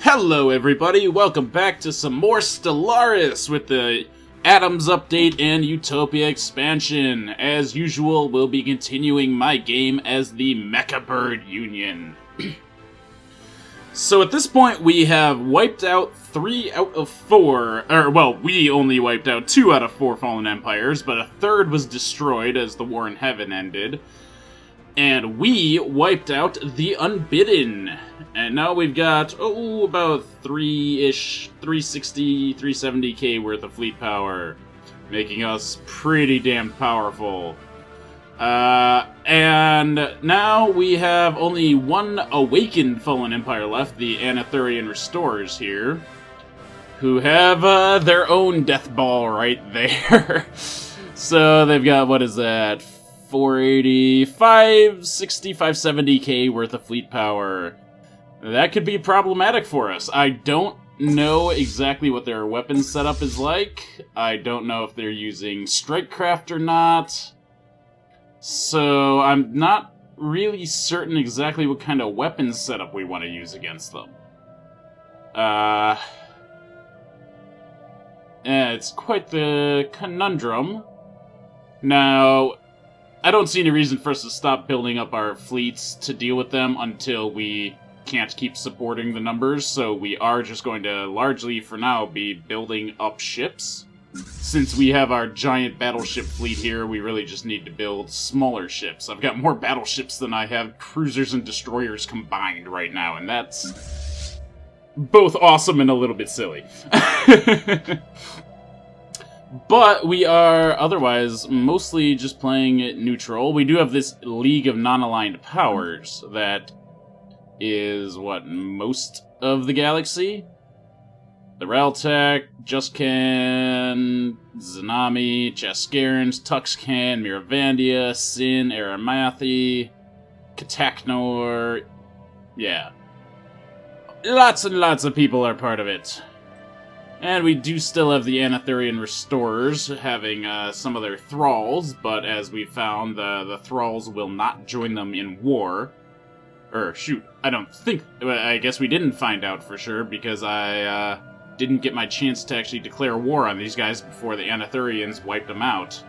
Hello everybody, welcome back to some more Stellaris with the Atoms update and Utopia expansion. As usual, we'll be continuing my game as the Mechabird Union. So at this point we have wiped out 3 out of 4, we only wiped out 2 out of 4 fallen empires, but a third was destroyed as the War in Heaven ended. And we wiped out the Unbidden. And now we've got, about 360, 370k worth of fleet power, making us pretty damn powerful. And now we have only one awakened Fallen Empire left, the Anathurian Restorers here, who have their own death ball right there. So they've got, what is that, 480, 560, 570k worth of fleet power. That could be problematic for us. I don't know exactly what their weapon setup is like. I don't know if they're using Strikecraft or not. So I'm not really certain exactly what kind of weapon setup we want to use against them. It's quite the conundrum. Now, I don't see any reason for us to stop building up our fleets to deal with them until we can't keep supporting the numbers, so we are just going to largely, for now, be building up ships. Since we have our giant battleship fleet here, we really just need to build smaller ships. I've got more battleships than I have cruisers and destroyers combined right now, and that's both awesome and a little bit silly. But we are otherwise mostly just playing it neutral. We do have this League of Non-Aligned Powers that is, most of the galaxy? The Realtek, Justcan, Zanami, Jascarans, Tuxcan, Miravandia, Sin, Aramathi, Kataknor. Yeah. Lots and lots of people are part of it. And we do still have the Anathurian Restorers having some of their thralls, but as we found, the thralls will not join them in war. I guess we didn't find out for sure, because I didn't get my chance to actually declare war on these guys before the Anathurians wiped them out.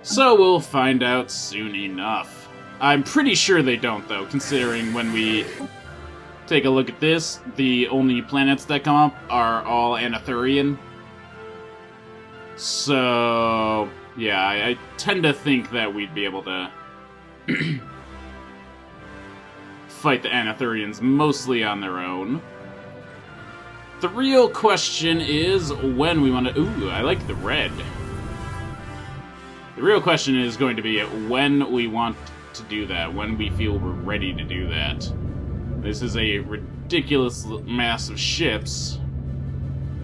So we'll find out soon enough. I'm pretty sure they don't, though, considering when we take a look at this, the only planets that come up are all Anathurian. So, yeah, I tend to think that we'd be able to fight the Anathurians mostly on their own. The real question is when we want to... Ooh, I like the red. The real question is going to be when we want to do that, when we feel we're ready to do that. This is a ridiculous mass of ships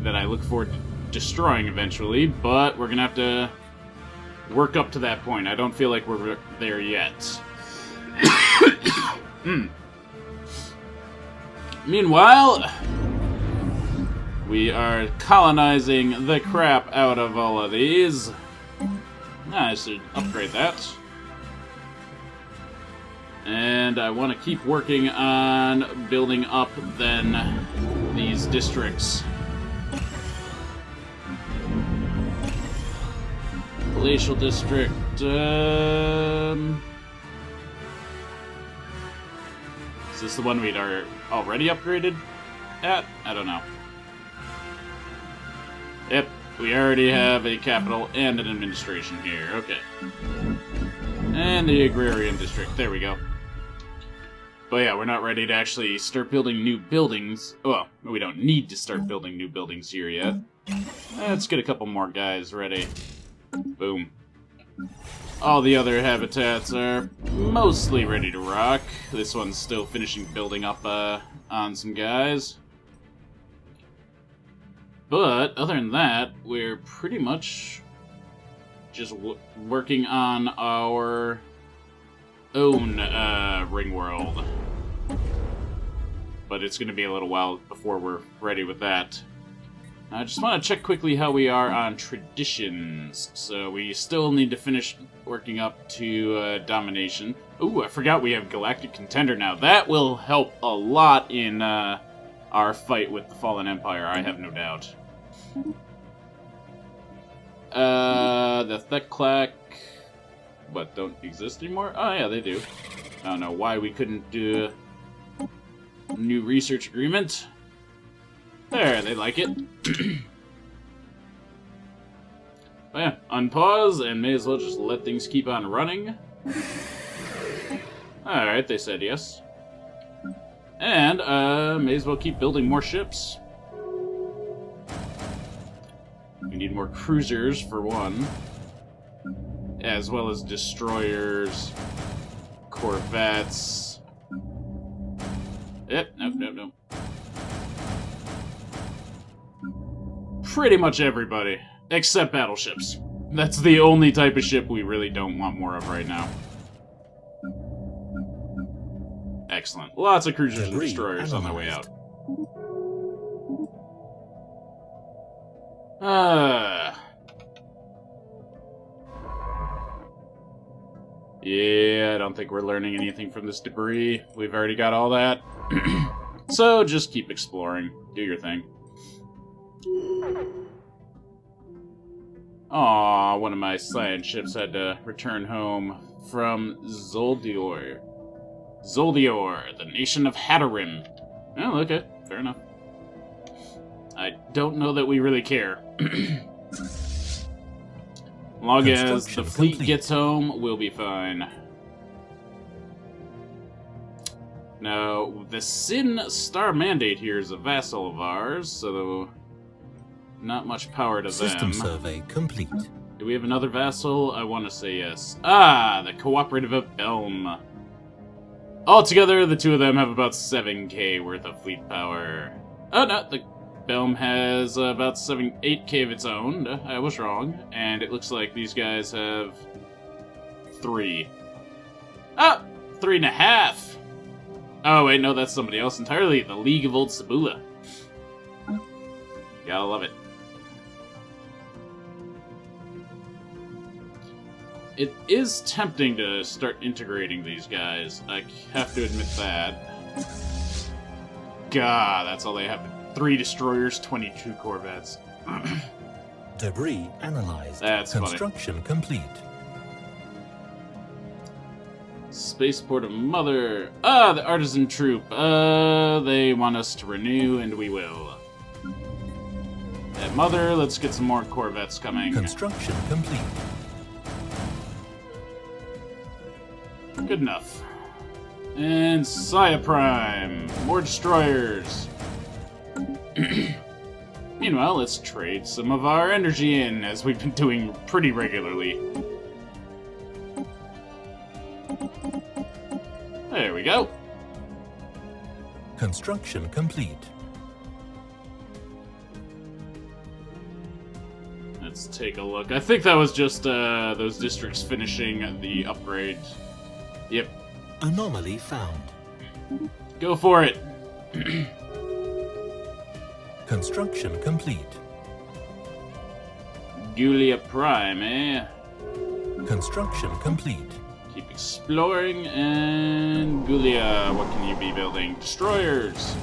that I look forward to destroying eventually, but we're going to have to work up to that point. I don't feel like we're there yet. Meanwhile, we are colonizing the crap out of all of these. I should upgrade that. And I want to keep working on building up, then, these districts. Glacial District, is this the one we'd already upgraded at? I don't know. Yep, we already have a capital and an administration here. Okay. And the Agrarian District. There we go. But yeah, we're not ready to actually start building new buildings. Well, we don't need to start building new buildings here yet. Let's get a couple more guys ready. Boom. All the other habitats are mostly ready to rock. This one's still finishing building up on some guys. But other than that, we're pretty much just working on our own ring world. But it's going to be a little while before we're ready with that. I just want to check quickly how we are on traditions. So we still need to finish working up to domination. Ooh, I forgot we have Galactic Contender now. That will help a lot in our fight with the Fallen Empire, I have no doubt. The Theclac... What, don't exist anymore? Oh yeah, they do. I don't know why we couldn't do a new research agreement. There, they like it. But yeah, unpause, and may as well just let things keep on running. Alright, they said yes. And, may as well keep building more ships. We need more cruisers, for one. As well as destroyers, corvettes. Nope. Pretty much everybody, except battleships. That's the only type of ship we really don't want more of right now. Excellent. Lots of cruisers and destroyers on their way out. Yeah, I don't think we're learning anything from this debris. We've already got all that. So, just keep exploring. Do your thing. Aw, one of my science ships had to return home from Zoldior. Zoldior, the nation of Hatterim. Oh, okay. Fair enough. I don't know that we really care. Long as the fleet gets home, we'll be fine. Now, the Sin Star Mandate here is a vassal of ours, so not much power to them. System survey complete. Do we have another vassal? I want to say yes. Ah, the Cooperative of Elm. Altogether, the two of them have about 7k worth of fleet power. Oh, no, the Belm has about 8k of its own. I was wrong. And it looks like these guys have 3. Ah! 3.5! Oh, wait, no, that's somebody else entirely. The League of Old Sabula. Gotta love it. It is tempting to start integrating these guys. I have to admit that. God, that's all they have. 3 destroyers, 22 corvettes. Debris analyzed. That's Construction complete. Spaceport of Mother. Ah, the Artisan Troop. They want us to renew, and we will. At Mother, let's get some more corvettes coming. Construction complete. Good enough. And Saya Prime. More destroyers. Meanwhile, let's trade some of our energy in, as we've been doing pretty regularly. There we go. Construction complete. Let's take a look. I think that was just those districts finishing the upgrade. Yep. Anomaly found. Go for it. Construction complete. Julia Prime, eh? Construction complete. Keep exploring, and Julia, what can you be building? Destroyers.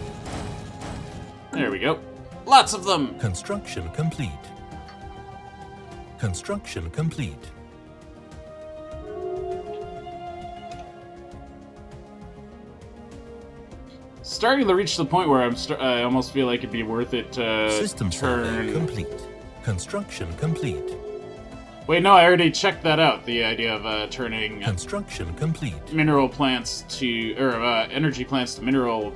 There we go. Lots of them. Construction complete. Construction complete. Starting to reach the point where I almost feel like it'd be worth it to System survey turn. complete. Construction complete. Wait, no, I already checked that out. The idea of turning Construction complete. mineral plants to, or energy plants to mineral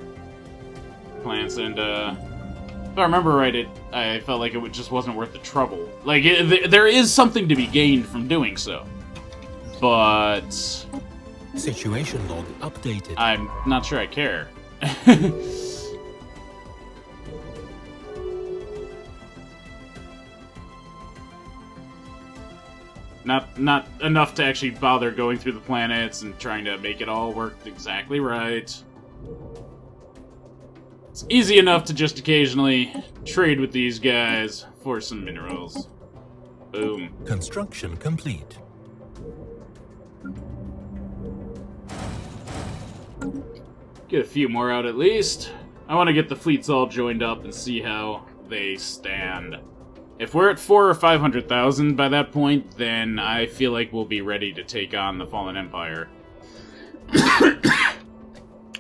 plants, and if I remember right, I felt like it just wasn't worth the trouble. Like, there is something to be gained from doing so, but Situation log updated. I'm not sure I care. Not enough to actually bother going through the planets and trying to make it all work exactly right. It's easy enough to just occasionally trade with these guys for some minerals. Boom. Construction complete. Get a few more out at least. I want to get the fleets all joined up and see how they stand. If we're at 400,000 or 500,000 by that point, then I feel like we'll be ready to take on the Fallen Empire.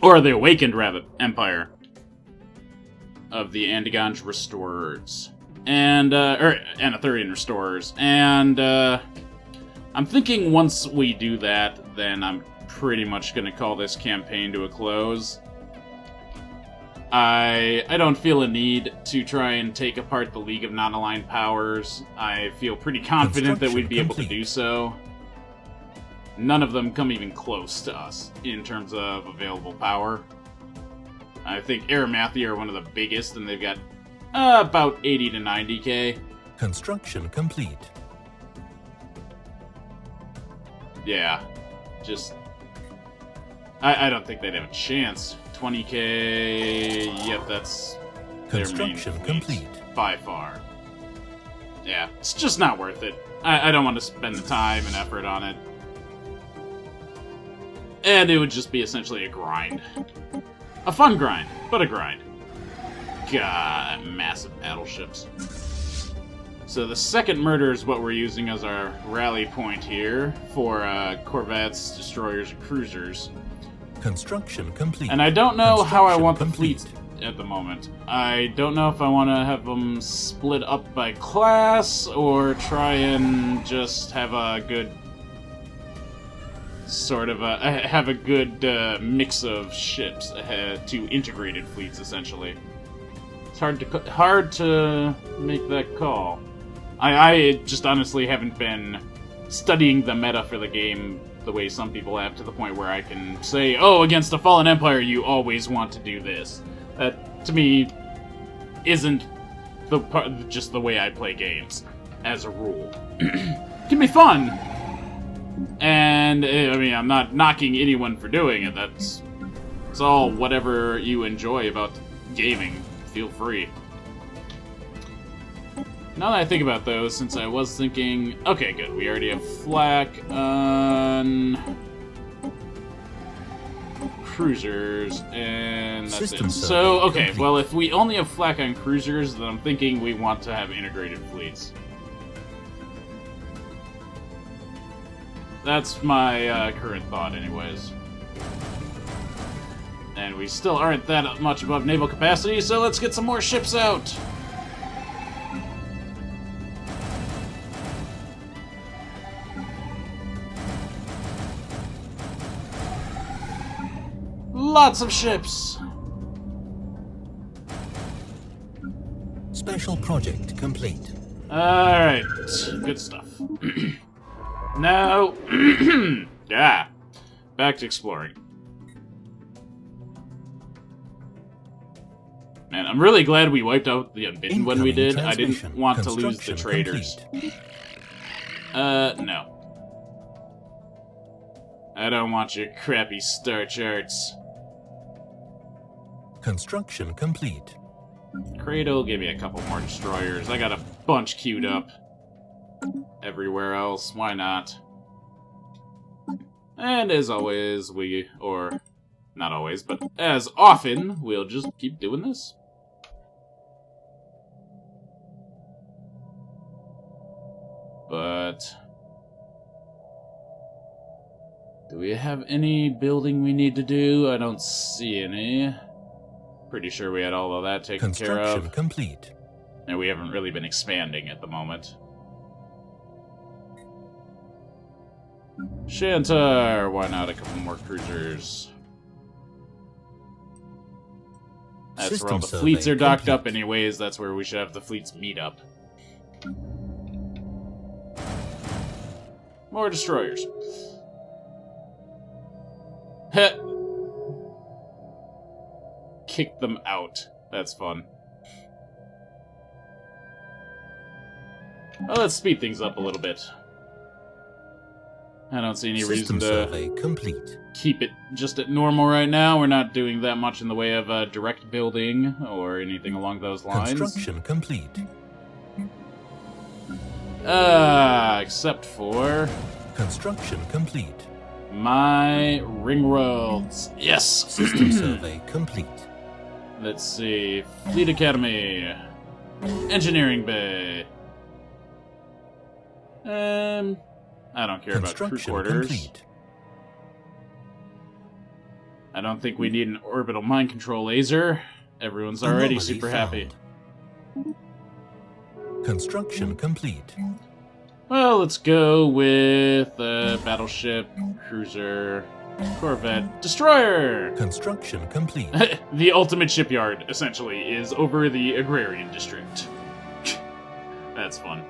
Or the Awakened Empire of the Anathurian Restorers. And, or Anathurian Restorers. And, I'm thinking once we do that, then I'm pretty much going to call this campaign to a close. I don't feel a need to try and take apart the League of Non-Aligned Powers. I feel pretty confident that we'd be able to do so. None of them come even close to us in terms of available power. I think Aramathi are one of the biggest, and they've got about 80 to 90k. Construction complete. Yeah, just... I don't think they'd have a chance. 20k... Yep, that's their main fleet, complete. By far. Yeah, it's just not worth it. I don't want to spend the time and effort on it. And it would just be essentially a grind. A fun grind, but a grind. God, massive battleships. So the second murder is what we're using as our rally point here for corvettes, destroyers, and cruisers. Construction complete. And I don't know how I want the fleet at the moment. I don't know if I want to have them split up by class or try and just have a good sort of have a good mix of ships to integrated fleets, essentially. It's hard to make that call. I just honestly haven't been studying the meta for the game the way some people have, to the point where I can say, oh, against a Fallen Empire, you always want to do this. That, to me, isn't just the way I play games, as a rule. It can be fun! And, I mean, I'm not knocking anyone for doing it. It's all whatever you enjoy about gaming. Feel free. Now that I think about those, since I was thinking... Okay, good. We already have flak on... cruisers, and that's it. So, okay, well, if we only have flak on cruisers, then I'm thinking we want to have integrated fleets. That's my current thought, anyways. And we still aren't that much above naval capacity, so let's get some more ships out! Lots of ships! Special project complete. Alright, good stuff. Now, yeah, back to exploring. Man, I'm really glad we wiped out the Unbidden when we did. I didn't want to lose the traders. No. I don't want your crappy star charts. Construction complete. Cradle, give me a couple more destroyers. I got a bunch queued up. Everywhere else, why not? And as always, or not always, but as often, we'll just keep doing this. But do we have any building we need to do? I don't see any. Pretty sure we had all of that taken care of. Construction complete. And we haven't really been expanding at the moment. Shantar, why not a couple more cruisers? That's where all the fleets are docked up anyways, that's where we should have the fleets meet up. More destroyers. Heh. Kick them out. That's fun. Well, let's speed things up a little bit. I don't see any reason to keep it just at normal right now. We're not doing that much in the way of direct building or anything along those lines. Construction complete. Except for... Construction complete. My ring roads. Yes! System survey complete. Let's see. Fleet Academy. Engineering Bay. I don't care about crew quarters. Complete. I don't think we need an orbital mind control laser. Everyone's already super happy. Construction complete. Well, let's go with battleship, cruiser, corvette, destroyer! Construction complete. The ultimate shipyard, essentially, is over the agrarian district. That's fun.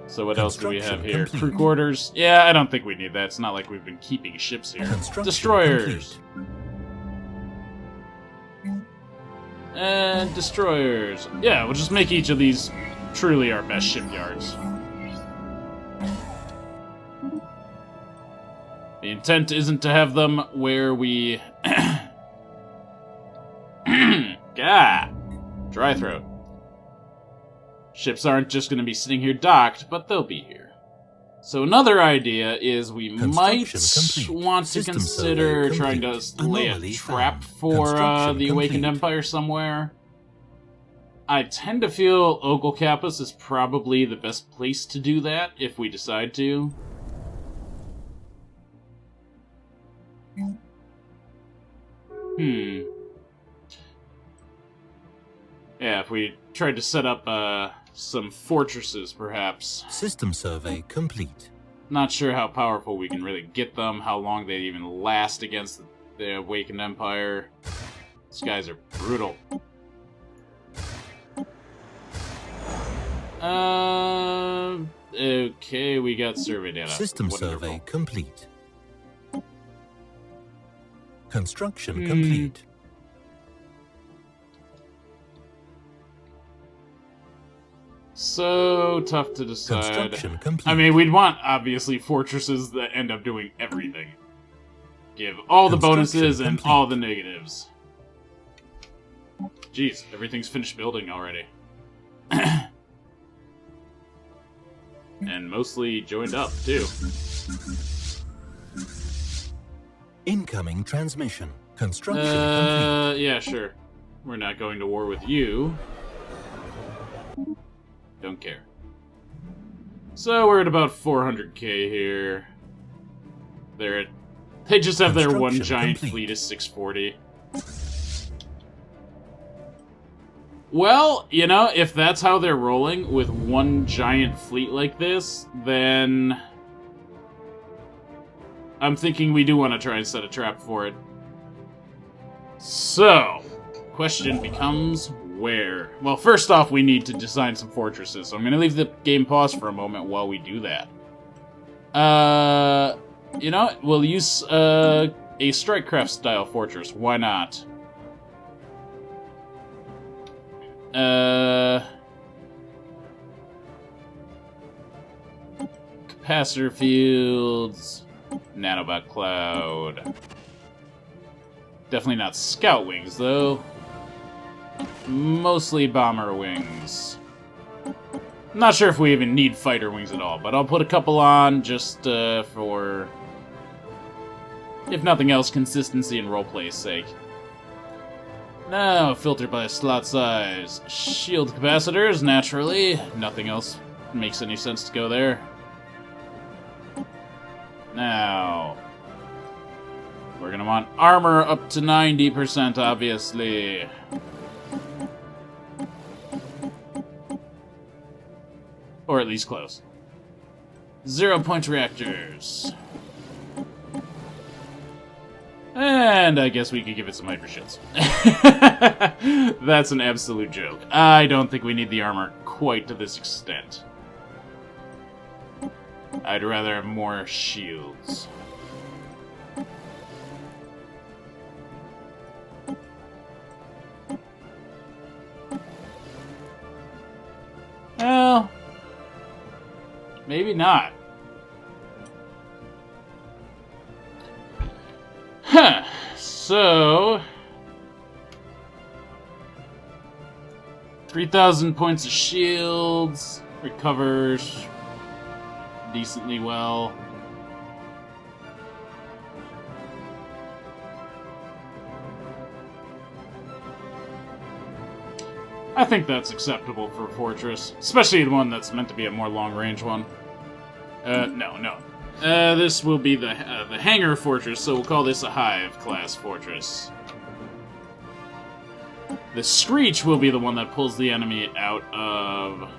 So what else do we have here? Complete. Crew quarters? Yeah, I don't think we need that. It's not like we've been keeping ships here. Destroyers! Complete. And destroyers. Yeah, we'll just make each of these truly our best shipyards. The intent isn't to have them where we... Gah! Dry throat. Ships aren't just going to be sitting here docked, but they'll be here. So another idea is we might want to consider trying to lay a trap for the Awakened Empire somewhere. I tend to feel Ogle Kappas is probably the best place to do that, if we decide to. Yeah, if we tried to set up some fortresses, perhaps. System survey complete. Not sure how powerful we can really get them, how long they even last against the Awakened Empire. These guys are brutal. Okay, we got survey data. System Wonderful. survey complete. Construction complete. So tough to decide. Construction complete. I mean, we'd want, obviously, fortresses that end up doing everything. Give all the bonuses and complete. all the negatives. Jeez, everything's finished building already. And mostly joined up, too. Incoming transmission. Construction complete. Yeah, sure. We're not going to war with you. Don't care. So we're at about 400k here. They just have their one giant fleet of 640. Well, you know, if that's how they're rolling with one giant fleet like this, then I'm thinking we do want to try and set a trap for it. So, question becomes where? Well, first off, we need to design some fortresses, so I'm going to leave the game paused for a moment while we do that. You know, we'll use a Strikecraft-style fortress. Why not? Capacitor fields, nanobot cloud. Definitely not scout wings, though. Mostly bomber wings. I'm not sure if we even need fighter wings at all, but I'll put a couple on just for, if nothing else, consistency and roleplay's sake. Now, filter by slot size. Shield capacitors, naturally. Nothing else makes any sense to go there. Now, we're going to want armor up to 90%, obviously. Or at least close. 0-point reactors. And I guess we could give it some hypershields. That's an absolute joke. I don't think we need the armor quite to this extent. I'd rather have more shields. Well, maybe not. Huh. So 3,000 points of shields, recovers decently well. I think that's acceptable for a fortress, especially the one that's meant to be a more long-range one. No. This will be the hangar fortress, so we'll call this a hive-class fortress. The Screech will be the one that pulls the enemy out of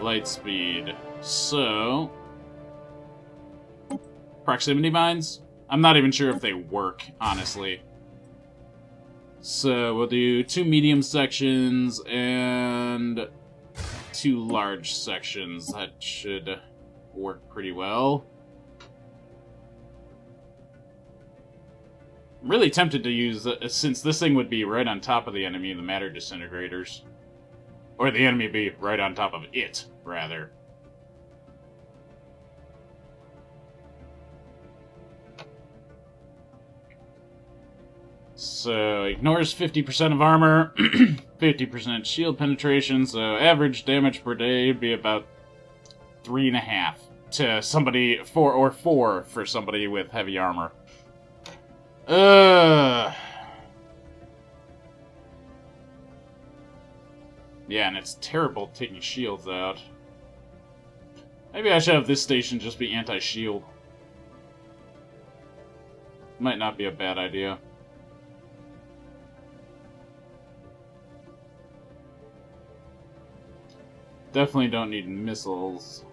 light speed. So, proximity mines? I'm not even sure if they work, honestly. So, we'll do 2 medium sections and 2 large sections. That should work pretty well. I'm really tempted to use, since this thing would be right on top of the enemy, the matter disintegrators. Or the enemy be right on top of it, rather. So, ignores 50% of armor, 50% shield penetration, so average damage per day would be about 3.5 to somebody, 4 for somebody with heavy armor. Yeah, and it's terrible taking shields out. Maybe I should have this station just be anti-shield. Might not be a bad idea. Definitely don't need missiles.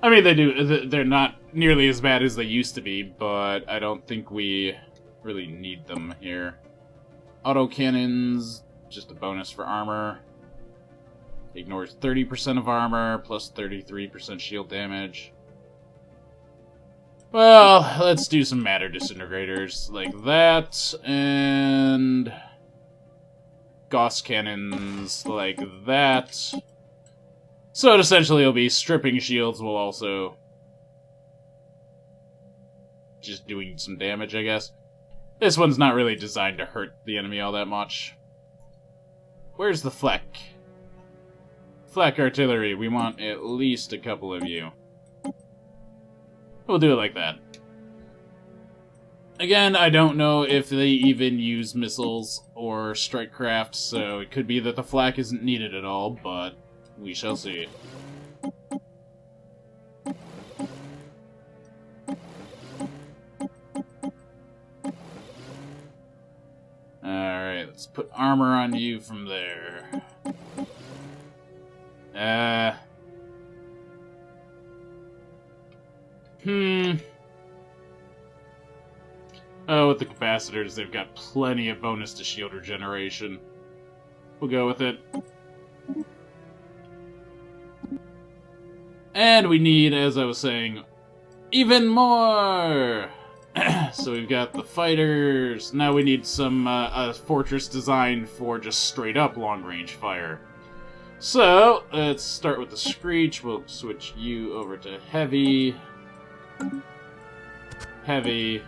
I mean, they do. They're not nearly as bad as they used to be, but I don't think we really need them here. Autocannons, just a bonus for armor. Ignores 30% of armor, plus 33% shield damage. Well, let's do some matter disintegrators, like that, and Gauss cannons, like that. So essentially it'll be stripping shields while also just doing some damage, I guess. This one's not really designed to hurt the enemy all that much. Where's the flak? Flak artillery, we want at least a couple of you. We'll do it like that. Again, I don't know if they even use missiles or strike craft, so it could be that the flak isn't needed at all, but we shall see. Alright, let's put armor on you from there. Oh, with the capacitors, they've got plenty of bonus to shield regeneration. We'll go with it. And we need, as I was saying, even more! So we've got the fighters. Now we need some a fortress designed for just straight-up long-range fire. So, let's start with the Screech. We'll switch you over to heavy. Heavy.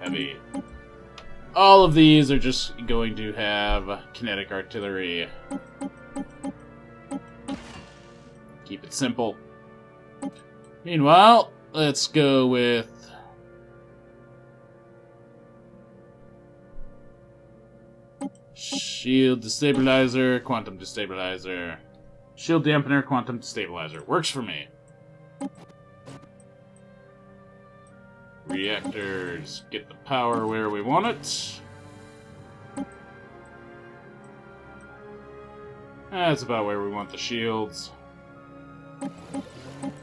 Heavy. All of these are just going to have kinetic artillery. Keep it simple. Meanwhile, let's go with shield destabilizer, quantum destabilizer. Shield dampener, quantum destabilizer. Works for me. Reactors, get the power where we want it. That's about where we want the shields.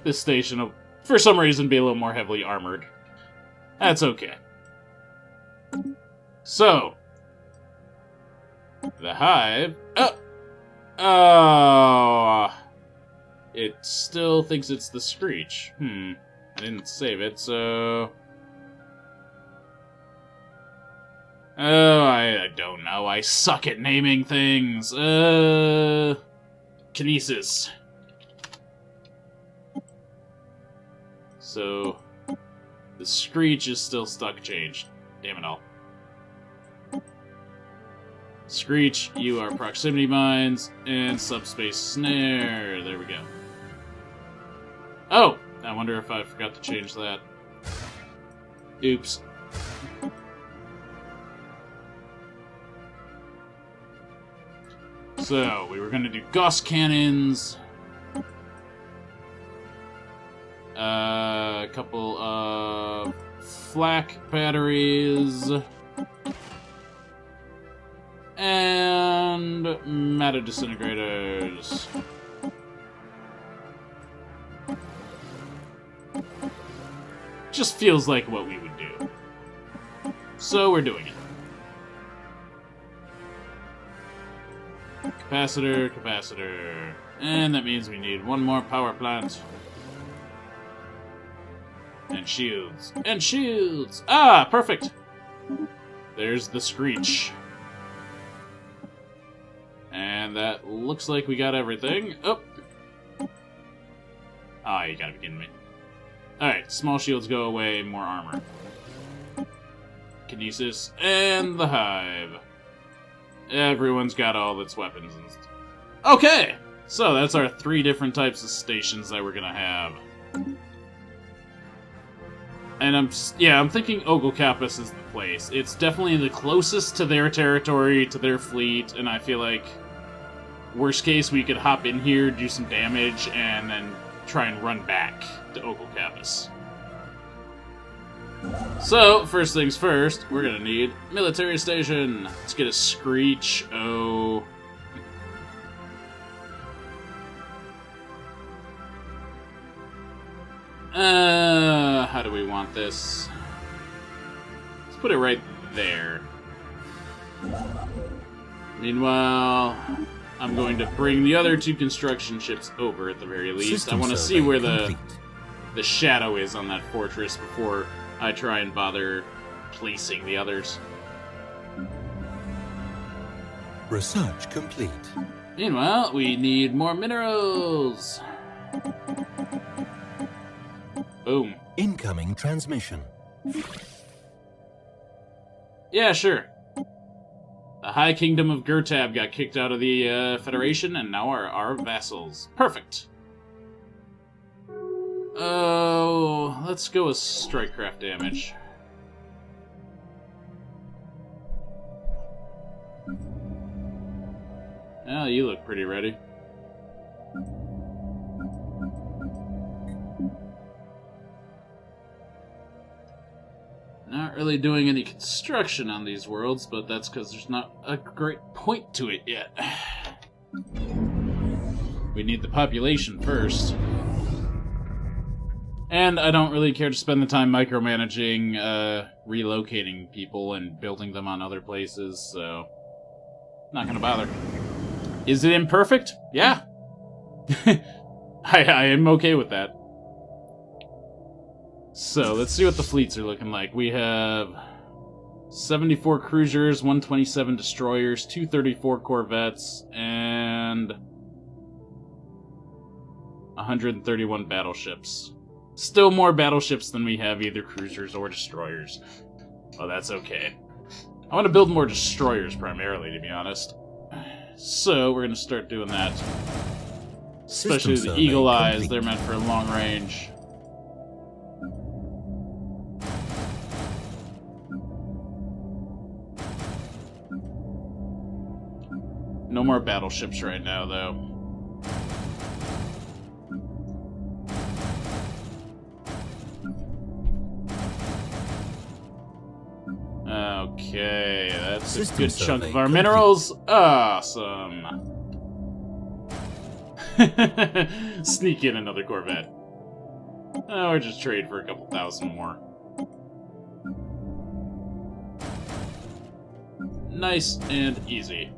This station will, for some reason, be a little more heavily armored. That's okay. So, the hive... Oh! It still thinks it's the Screech. I didn't save it, so... Oh, I don't know. I suck at naming things. Kinesis. So, the Screech is still stuck changed. Damn it all. Screech, you are proximity mines, and subspace snare. There we go. Oh! I wonder if I forgot to change that. Oops. So, we were going to do Gauss cannons. A couple of flak batteries. And matter disintegrators. Just feels like what we would do. So we're doing it. Capacitor, capacitor. And that means we need one more power plant. And shields. And shields! Ah, perfect! There's the screech. And that looks like we got everything. Oh! Ah, you gotta be kidding me. Alright, small shields go away, more armor. Kinesis, and the hive. Everyone's got all its weapons and stuff. Okay! So that's our 3 different types of stations that we're gonna have. And I'm thinking Ogokapis is the place. It's definitely the closest to their territory, to their fleet, and I feel like worst case we could hop in here, do some damage, and then try and run back to Ogokapis. So, first things first, we're gonna need military station. Let's get a screech. Oh. How do we want this? Let's put it right there. Meanwhile, I'm going to bring the other 2 construction ships over at the very least. I want to see where the shadow is on that fortress before I try and bother placing the others. Research complete. Meanwhile, we need more minerals. Boom. Incoming transmission. Yeah, sure. The High Kingdom of Gurtab got kicked out of the Federation and now are our vassals. Perfect. Oh, let's go with strikecraft damage. Oh, you look pretty ready. Not really doing any construction on these worlds, but that's because there's not a great point to it yet. We need the population first. And I don't really care to spend the time micromanaging, relocating people and building them on other places, so not gonna bother. Is it imperfect? Yeah. I am okay with that. So, let's see what the fleets are looking like. We have 74 cruisers, 127 destroyers, 234 corvettes, and 131 battleships. Still more battleships than we have either cruisers or destroyers. Oh, that's okay. I want to build more destroyers primarily, to be honest. So, we're going to start doing that. Especially the Eagle Eyes, they're meant for long range. No more battleships right now, though. Okay, that's a good chunk of our minerals. Awesome. Sneak in another Corvette. Oh, or just trade for a couple thousand more. Nice and easy.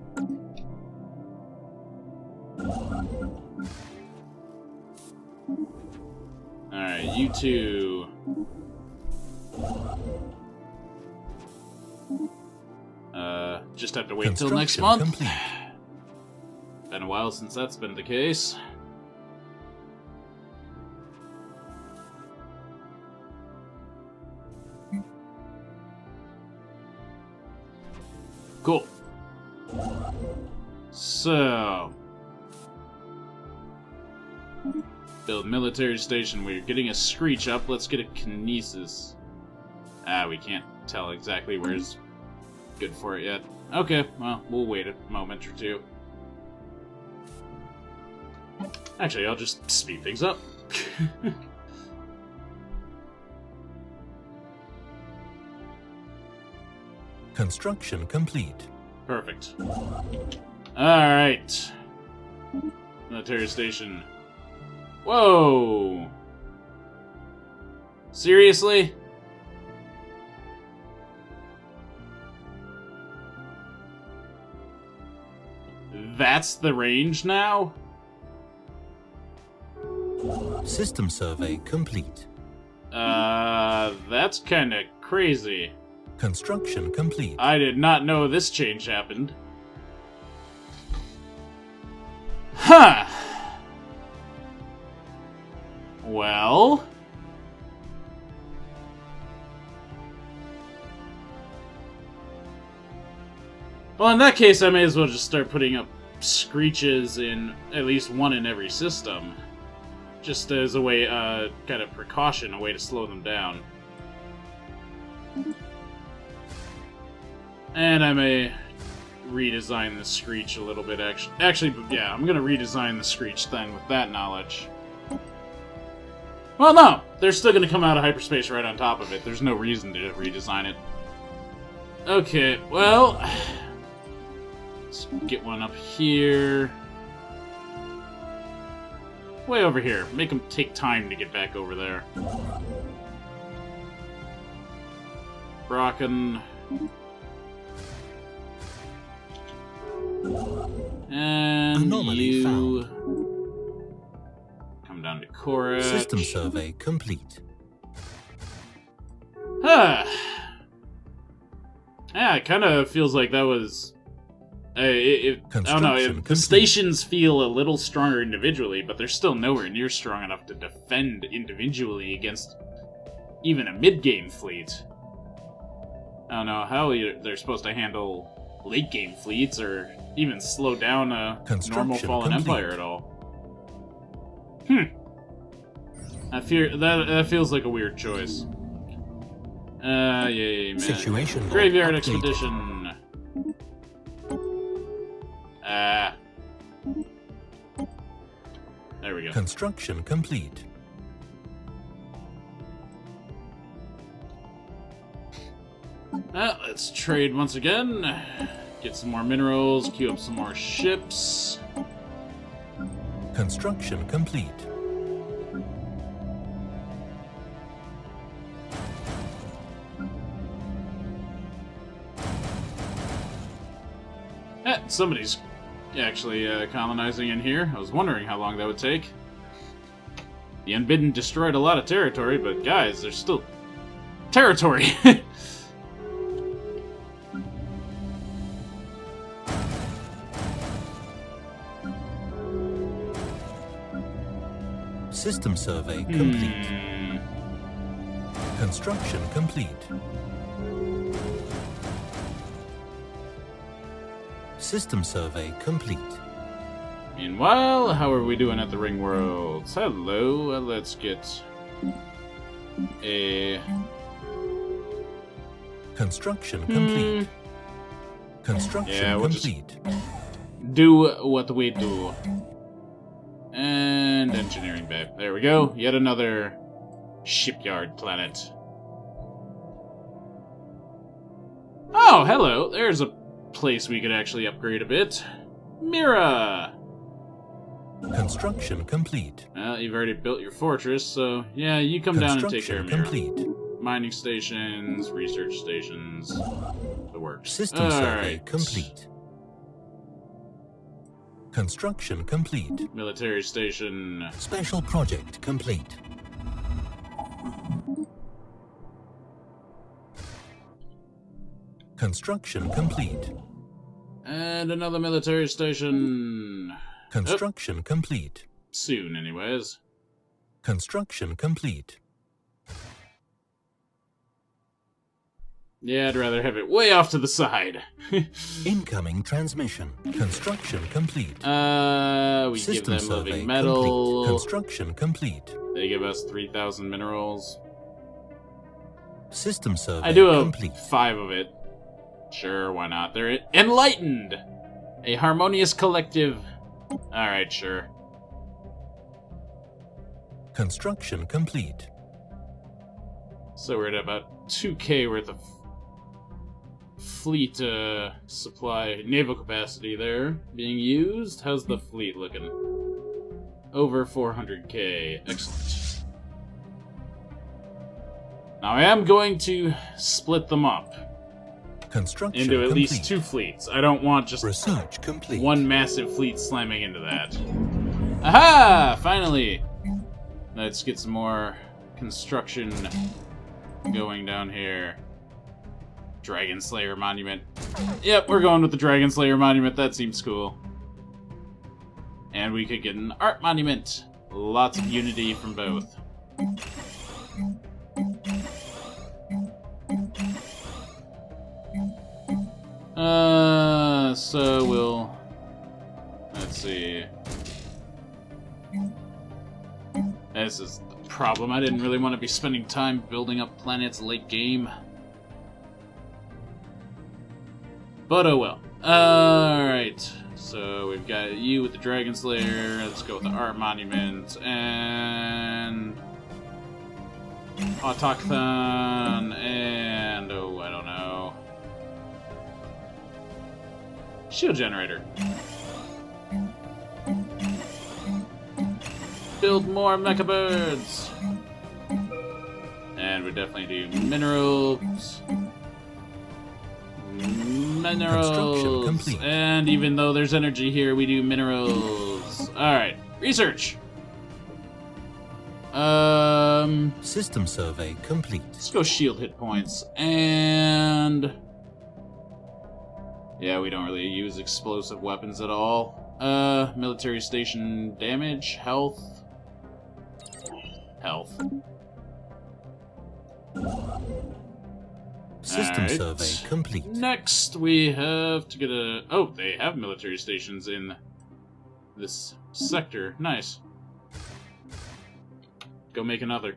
Alright, you two. Just have to wait till next month. Complete. Been a while since that's been the case. Cool. So, build military station. We're getting a screech up. Let's get a kinesis. Ah, we can't tell exactly where's good for it yet. Okay, well, we'll wait a moment or two. Actually, I'll just speed things up. Construction complete. Perfect. Alright. Military station. Whoa! Seriously? That's the range now? System survey complete. That's kinda crazy. Construction complete. I did not know this change happened. Huh! Well... Well, in that case, I may as well just start putting up screeches in at least one in every system. Just as a way, kind of precaution, a way to slow them down. And I may redesign the screech a little bit, actually, yeah, I'm gonna redesign the screech then with that knowledge. Well, no! They're still gonna come out of hyperspace right on top of it. There's no reason to redesign it. Okay, well... Let's get one up here. Way over here. Make them take time to get back over there. Bracken. And Anomaly you... found. Come down to Korach. System survey complete. Huh. Yeah, it kind of feels like that was... I don't know, the stations feel a little stronger individually, but they're still nowhere near strong enough to defend individually against even a mid-game fleet. I don't know how they're supposed to handle late-game fleets, or even slow down a normal Fallen Empire at all. That feels like a weird choice. Yay, man. Situation Graveyard updated. Expedition. There we go. Construction complete. Let's trade once again. Get some more minerals, queue up some more ships. Construction complete. Somebody's actually colonizing in here. I was wondering how long that would take. The Unbidden destroyed a lot of territory, but guys, there's still territory. System survey complete. Construction complete. System survey complete. Meanwhile, how are we doing at the Ring Worlds? Hello, let's get a... Construction complete. Construction we'll complete. Do what we do. And engineering bay. There we go. Yet another shipyard planet. Oh, hello. There's a place we could actually upgrade a bit. Mira! Construction complete. Well, you've already built your fortress, so yeah, you come down and take care of Mira. Complete. Mining stations, research stations, the works. System survey complete. Construction complete. Military station. Special project complete. Construction complete. And another military station. Construction complete. Soon, anyways. Construction complete. Yeah, I'd rather have it way off to the side. Incoming transmission. Construction complete. We System give them living survey metal. complete. Construction complete. They give us 3,000 minerals. System survey I do a complete. 5 of it. Sure, why not? They're enlightened! A harmonious collective. Alright, sure. Construction complete. So we're at about 2K worth of fleet supply, naval capacity there being used. How's the fleet looking? Over 400K. Excellent. Now I am going to split them up Construction into at complete. least 2 fleets. I don't want just Research complete. one massive fleet slamming into that. Aha! Finally! Let's get some more construction going down here. Dragon Slayer Monument. Yep, we're going with the Dragon Slayer Monument. That seems cool. And we could get an art monument. Lots of unity from both. So we'll... Let's see. This is the problem. I didn't really want to be spending time building up planets late game. But oh well. Alright. So we've got you with the Dragon Slayer. Let's go with the Art Monument. And... Autochthon. And... oh, I don't know. Shield Generator. Build more Mechabirds! And we definitely do minerals. Minerals! And even though there's energy here, we do minerals. Alright, research! System survey complete. Let's go shield hit points. And... yeah, we don't really use explosive weapons at all. Military station damage, health. Health. System Alright. survey complete. Next, we have to get a... oh, they have military stations in this sector. Nice. Go make another.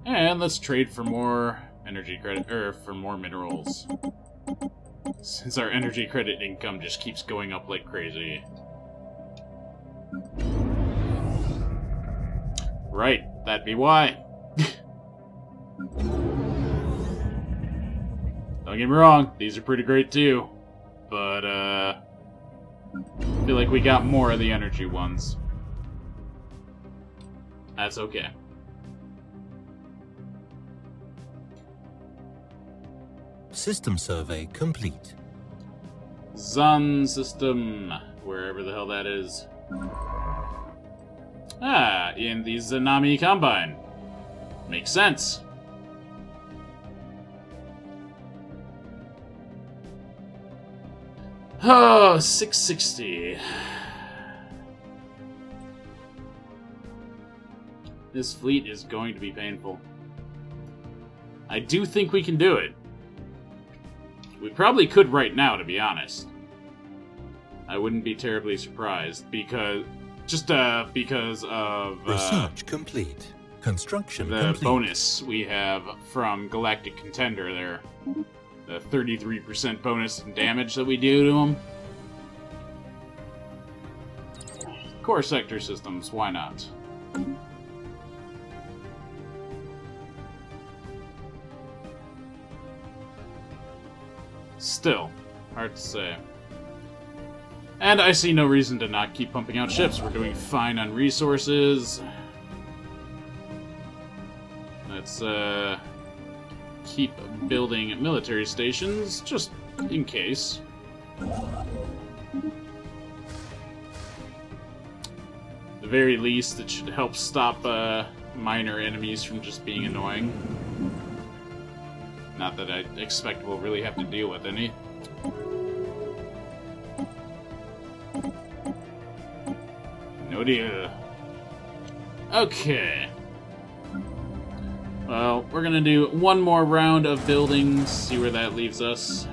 And let's trade for more energy credit, or for more minerals. Since our energy credit income just keeps going up like crazy. Right, that'd be why. Don't get me wrong, these are pretty great too. But, I feel like we got more of the energy ones. That's okay. System survey complete. Sun system, wherever the hell that is. Ah, in the Zanami Combine. Makes sense. Oh, 660. This fleet is going to be painful. I do think we can do it. We probably could right now, to be honest. I wouldn't be terribly surprised, because... just, because of, Research complete. Construction the complete. bonus we have from Galactic Contender there. The 33% bonus in damage that we do to them. Core sector systems, why not? Still, hard to say. And I see no reason to not keep pumping out ships. We're doing fine on resources. Let's, keep building military stations, just in case. At the very least, it should help stop, minor enemies from just being annoying. Not that I expect we'll really have to deal with any. No deal. Okay. Well, we're gonna do one more round of buildings, see where that leaves us.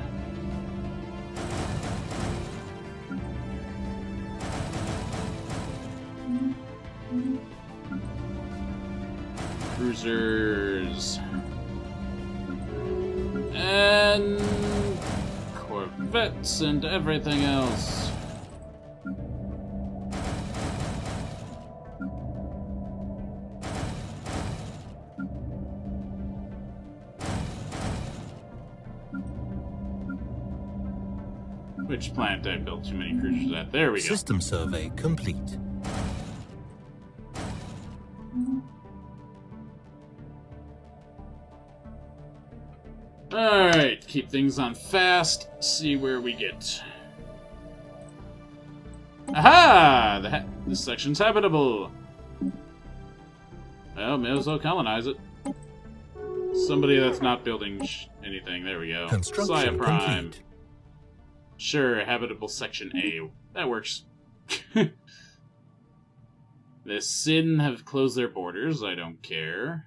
Cruisers. And Corvettes and everything else. Which planet did I build too many cruisers at? There we go. System survey complete. Alright, keep things on fast, see where we get. Aha! This section's habitable! Well, may as well colonize it. Somebody that's not building anything. There we go. Construction Prime. complete. Sure, habitable section A. That works. The Sin have closed their borders. I don't care.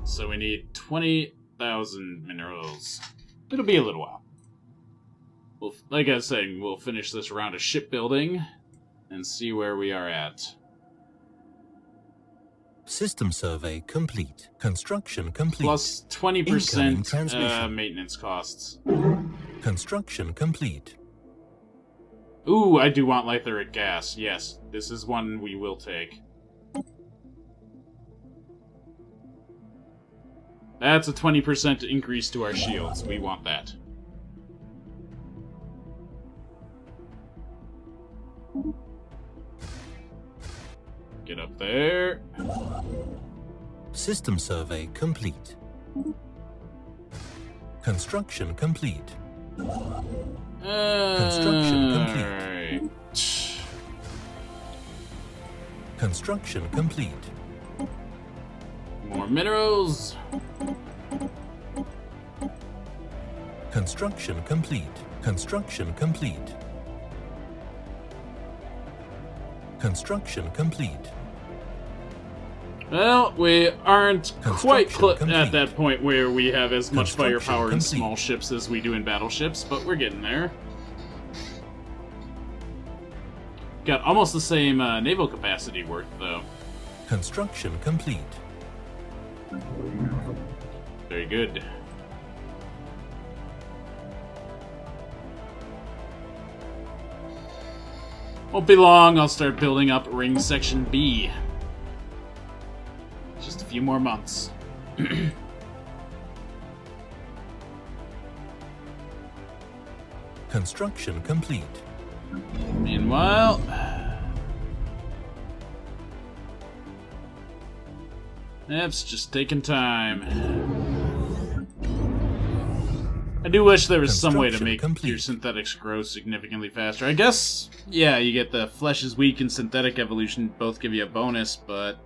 So we need 20,000 minerals. It'll be a little while. Like I was saying, we'll finish this round of shipbuilding and see where we are at. System survey complete. Construction complete. Plus 20% maintenance costs. Construction complete. Ooh, I do want Lythuric gas. Yes, this is one we will take. That's a 20% increase to our shields. We want that. Get up there. System survey complete. Construction complete. Construction complete. Alright. Construction complete. More minerals. Construction complete. Construction complete. Construction complete. Well, we aren't quite Construction at that point where we have as much Construction firepower in complete. small ships as we do in battleships, but we're getting there. Got almost the same naval capacity worth, though. Construction complete. Very good. Won't be long, I'll start building up Ring Section B. Just a few more months. Construction complete. Meanwhile... It's just taking time. I do wish there was some way to make your synthetics grow significantly faster. I guess, yeah, you get the flesh is weak and synthetic evolution both give you a bonus, but...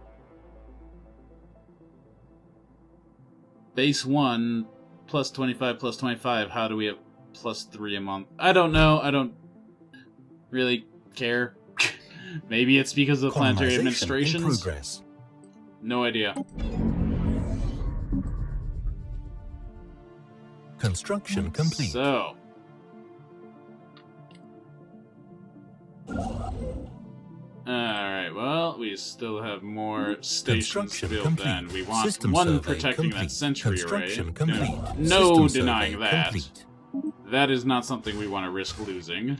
Base 1, plus 25, plus 25, how do we have plus 3 a month? I don't know, I don't really care. Maybe it's because of the planetary administrations? Progress. No idea. Construction complete. So. Alright, well, we still have more stations built then. We want System one survey protecting complete. that sentry Construction array. complete. No System denying survey that. complete. That is not something we want to risk losing.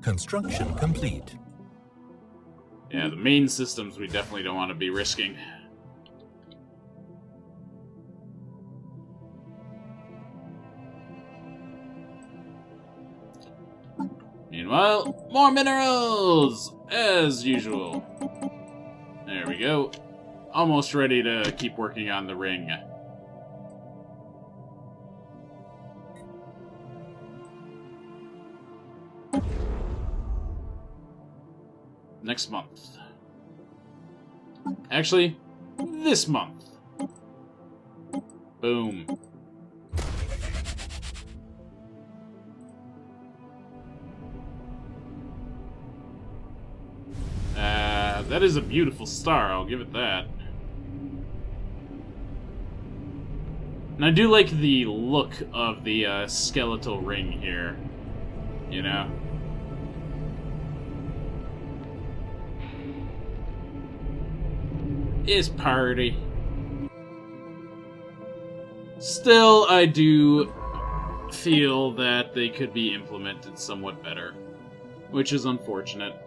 Construction complete. Yeah, the main systems we definitely don't want to be risking. Meanwhile, more minerals! As usual. There we go. Almost ready to keep working on the ring. Next month. Actually, this month. Boom. That is a beautiful star, I'll give it that. And I do like the look of the skeletal ring here. You know? Is party. Still, I do feel that they could be implemented somewhat better, which is unfortunate.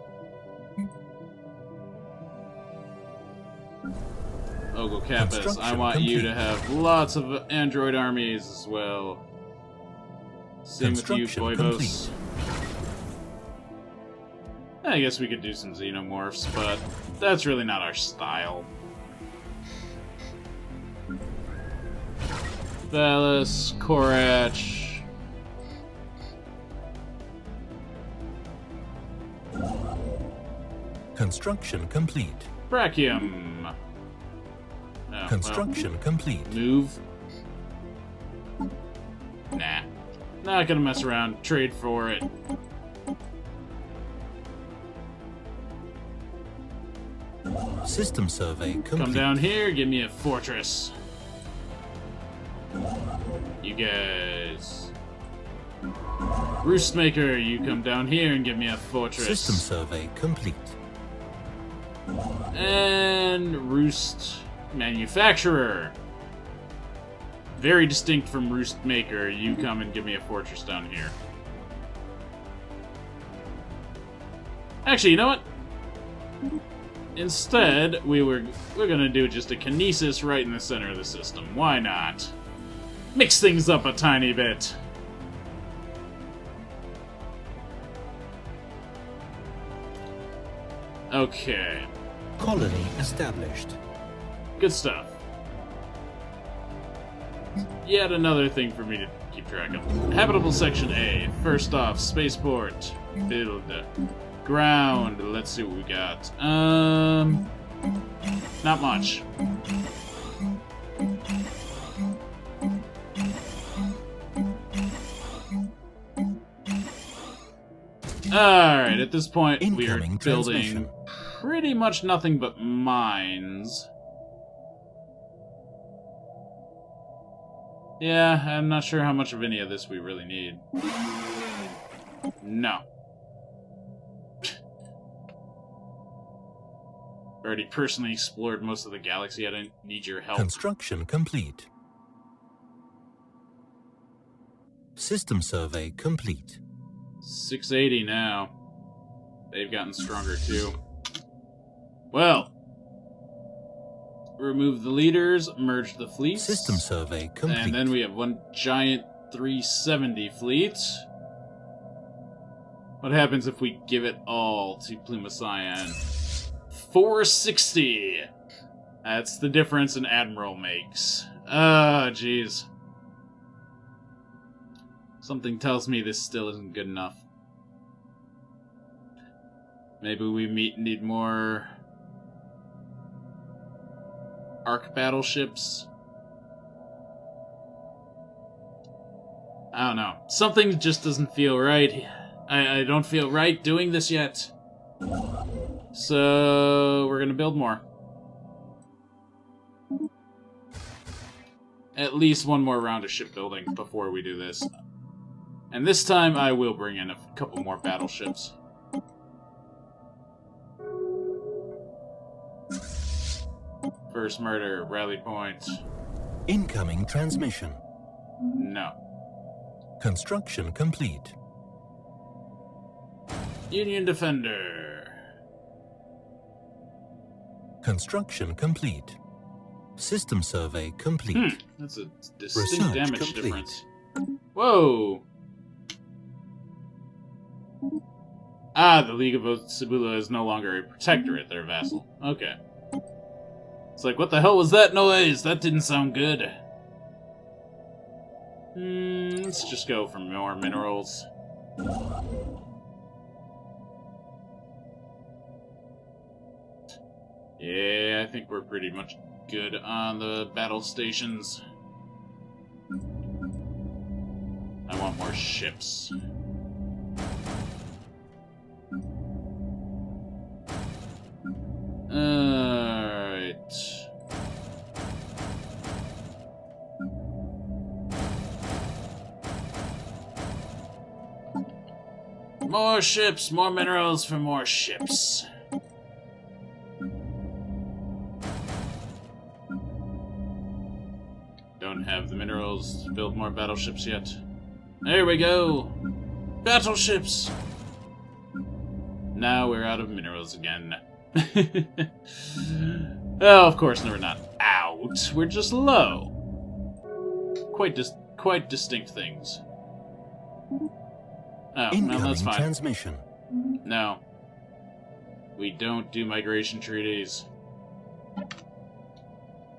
Ogocapus, I Construction want you to complete. have lots of android armies as well. Same with you, Construction Boibos. I guess we could do some xenomorphs, but that's really not our style. Valis, Korach. Construction complete. Brachium. Oh, Construction complete. well, move. Nah. Not gonna mess around. Trade for it. System survey complete. Come down here, give me a fortress. You guys. Roostmaker, you come down here and give me a fortress. System survey complete. And Roost Manufacturer. Very distinct from Roost Maker, you come and give me a fortress down here. Actually, you know what? Instead, we're gonna do just a Kinesis right in the center of the system. Why not? Mix things up a tiny bit. Okay. Colony established. Good stuff. Yet another thing for me to keep track of. Habitable Section A. First off, spaceport. Build. Ground. Let's see what we got. Not much. Alright, at this point, we are Incoming building transmission. pretty much nothing but mines. Yeah, I'm not sure how much of any of this we really need. No. Already personally explored most of the galaxy. I don't need your help. Construction complete. System survey complete. 680 now. They've gotten stronger too. Well. Remove the leaders, merge the fleets. System survey complete. And then we have one giant 370 fleet. What happens if we give it all to Pluma Cyan? 460! That's the difference an Admiral makes. Ah, jeez. Something tells me this still isn't good enough. Maybe we need more arc battleships. I don't know. Something just doesn't feel right. I don't feel right doing this yet. So we're gonna build more. At least one more round of shipbuilding before we do this. And this time I will bring in a couple more battleships. First murder, rally point. Incoming transmission. No. Construction complete. Union Defender. Construction complete. System survey complete. That's a distinct Research damage complete. difference. Whoa! Ah, the League of Cibula is no longer a protectorate, they're a vassal. Okay. It's like, what the hell was that noise? That didn't sound good. Let's just go for more minerals. Yeah, I think we're pretty much good on the battle stations. I want more ships. Alright. More ships, more minerals for more ships. Don't have the minerals to build more battleships yet. There we go! Battleships! Now we're out of minerals again. Oh, of course, no, we're not. Ow! don't. We're just low. Quite distinct things. Oh, well, that's fine. Transmission. No. We don't do migration treaties.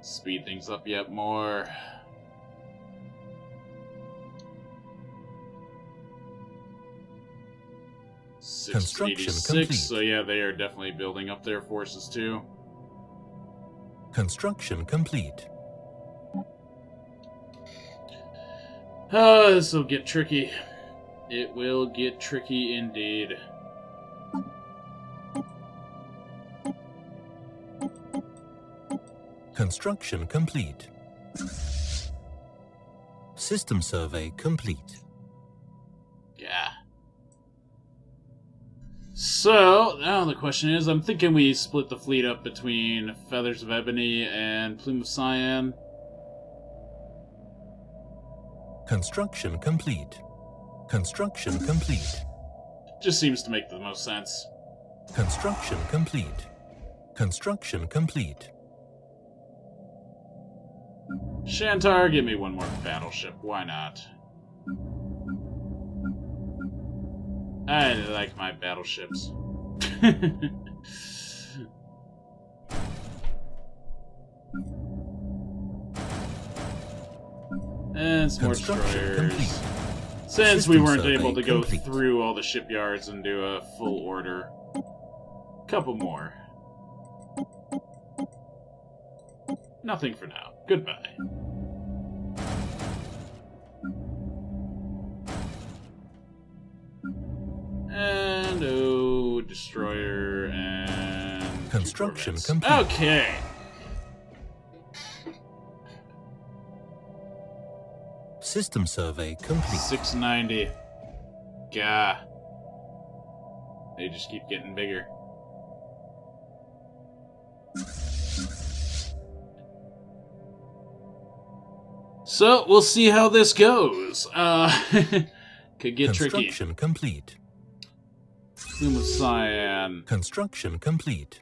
Speed things up yet more. Construction 686, complete. so yeah, they are definitely building up their forces too. Construction complete. Oh, this will get tricky. It will get tricky indeed. Construction complete. System survey complete. Yeah. So, now the question is, I'm thinking we split the fleet up between Feathers of Ebony and Plume of Cyan. Construction complete. Construction complete. Just seems to make the most sense. Construction complete. Construction complete. Shantar, give me one more battleship. Why not? I like my battleships. And some more destroyers. Since we weren't able to go through all the shipyards and do a full order. Couple more. Nothing for now. Goodbye. And oh, destroyer and construction complete. complete. Okay. System survey complete. 690. Gah. They just keep getting bigger. So, we'll see how this goes. Could get tricky. Construction complete. Plume of Cyan. Construction complete.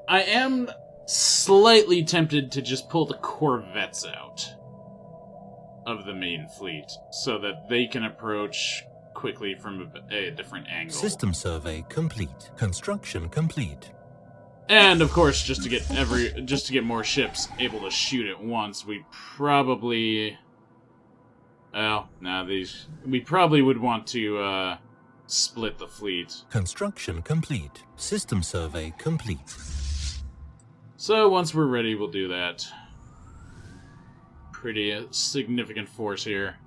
I am slightly tempted to just pull the corvettes out of the main fleet so that they can approach quickly from a different angle. System survey complete. Construction complete. And of course, just to get more ships able to shoot at once, we probably we probably would want to split the fleet. Construction complete. System survey complete. So once we're ready, we'll do that. Pretty significant force here.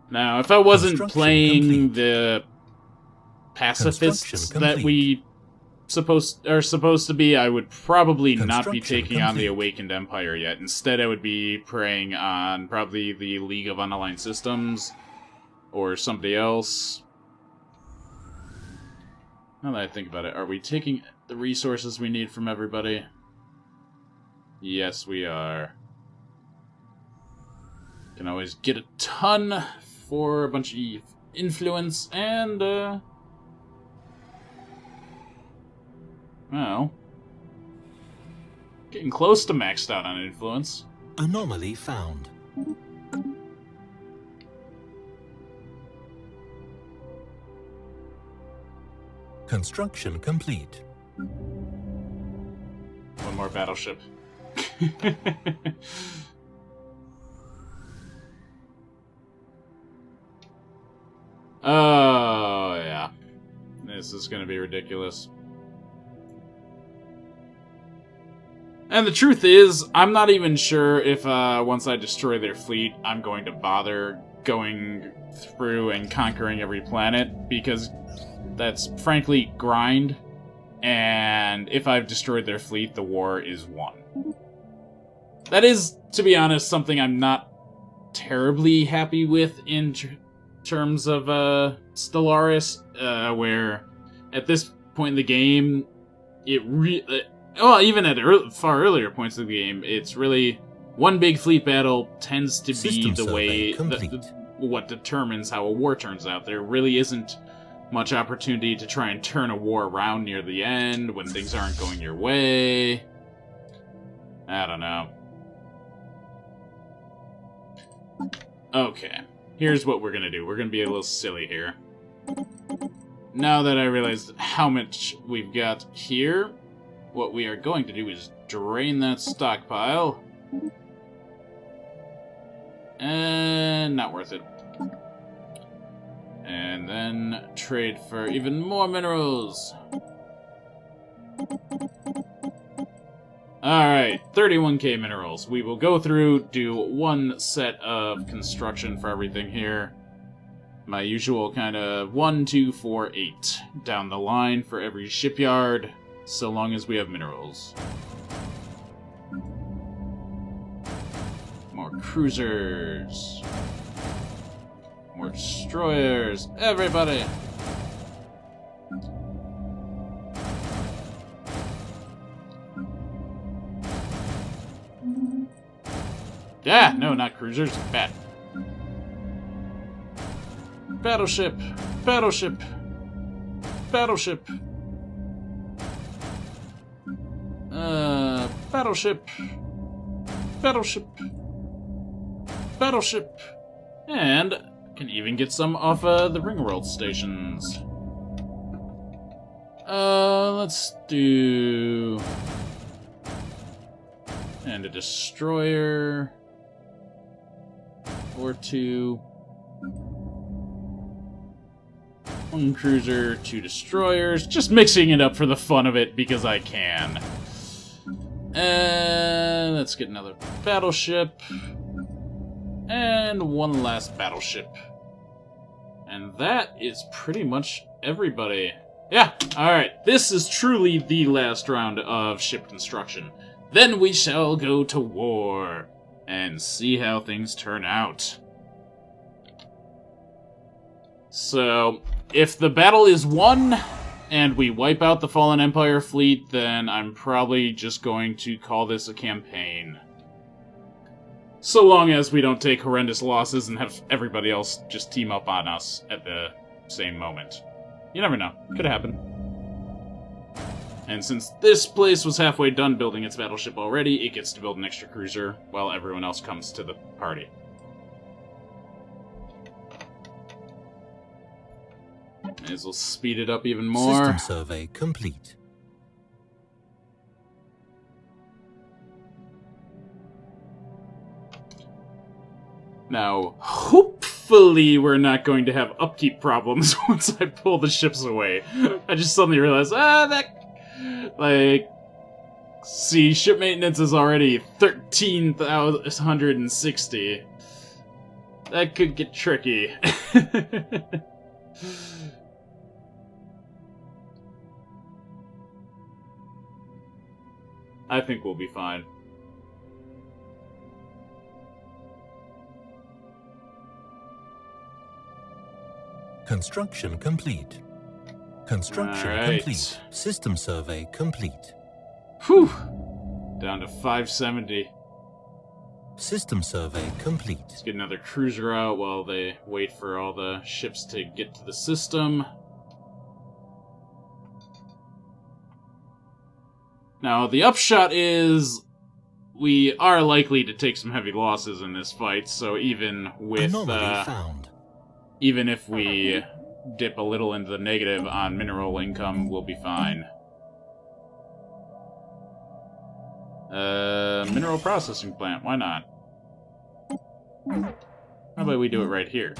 Now, if I wasn't playing the pacifists that we are supposed to be, I would probably not be taking on the Awakened Empire yet. Instead, I would be preying on probably the League of Unaligned Systems or somebody else. Now that I think about it, are we taking the resources we need from everybody? Yes, we are. Can always get a ton for a bunch of influence and, well, getting close to maxed out on influence. Anomaly found. Construction complete. One more battleship. Oh, yeah. This is going to be ridiculous. And the truth is, I'm not even sure if once I destroy their fleet, I'm going to bother going through and conquering every planet, because that's frankly grind, and if I've destroyed their fleet, the war is won. That is, to be honest, something I'm not terribly happy with in terms of Stellaris, where at this point in the game, even at far earlier points of the game, it's really one big fleet battle tends to be System the survey way complete. what determines how a war turns out. There really isn't much opportunity to try and turn a war around near the end when things aren't going your way. I don't know. Okay, here's what we're gonna do. We're gonna be a little silly here. Now that I realized how much we've got here, what we are going to do is drain that stockpile. And not worth it. And then trade for even more minerals. Alright, 31k minerals. We will go through, do one set of construction for everything here. My usual kind of 1, 2, 4, 8 down the line for every shipyard, so long as we have minerals. More cruisers. More destroyers. Everybody! Ah, no, not cruisers. Bad. Battleship! Battleship! Battleship! Battleship! Battleship! Battleship! And can even get some off the Ringworld stations. Let's do... And a destroyer. Or two. One cruiser, 2 destroyers. Just mixing it up for the fun of it because I can. And let's get another battleship. And one last battleship. And that is pretty much everybody. Yeah, alright. This is truly the last round of ship construction. Then we shall go to war and see how things turn out. So, if the battle is won, and we wipe out the Fallen Empire fleet, then I'm probably just going to call this a campaign. So long as we don't take horrendous losses and have everybody else just team up on us at the same moment. You never know. Could happen. And since this place was halfway done building its battleship already, it gets to build an extra cruiser while everyone else comes to the party. May as well speed it up even more. System survey complete. Now, hopefully we're not going to have upkeep problems once I pull the ships away. I just suddenly realized, see, ship maintenance is already 13,160. That could get tricky. I think we'll be fine. Construction complete. Construction complete. System survey complete. Whew! Down to 570. System survey complete. Let's get another cruiser out while they wait for all the ships to get to the system. Now, the upshot is we are likely to take some heavy losses in this fight, so even with even if we dip a little into the negative on mineral income, we'll be fine. Mineral processing plant, why not? How about we do it right here?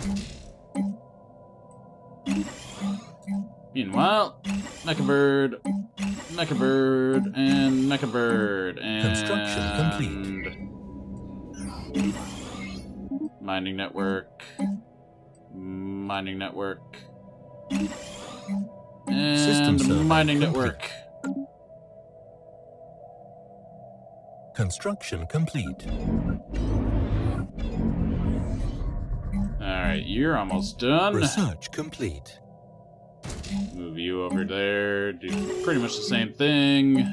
Meanwhile, Mechabird, Mechabird, and Mechabird, and... Construction complete. Mining network. Mining network. And mining network. Construction complete. Alright, you're almost done. Research complete. Move you over there, do pretty much the same thing.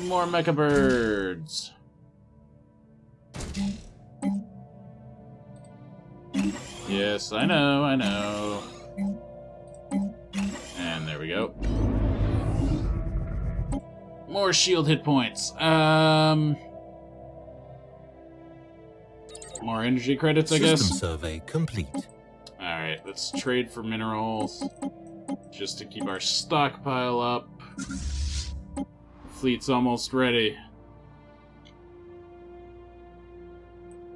More Mechabirds. Yes, I know, I know. And there we go. More shield hit points. More energy credits, I guess. System survey complete. Alright, let's trade for minerals. Just to keep our stockpile up. Fleet's almost ready.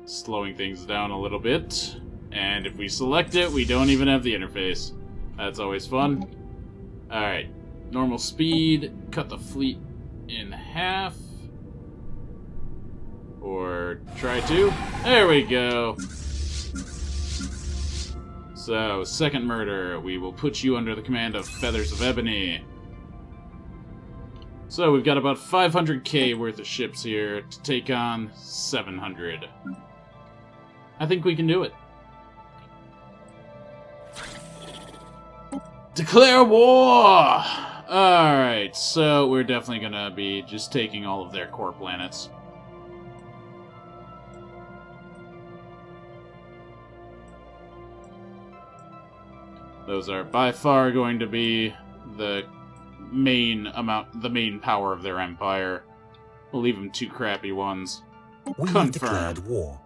Slowing things down a little bit. And if we select it, we don't even have the interface. That's always fun. Alright, normal speed. Cut the fleet in half. Or try to. There we go. So, second murder. We will put you under the command of Feathers of Ebony. So, we've got about 500k worth of ships here to take on 700. I think we can do it. Declare war! Alright, so we're definitely gonna be just taking all of their core planets. Those are by far going to be the main power of their empire. We'll leave them 2 crappy ones. We have declared war.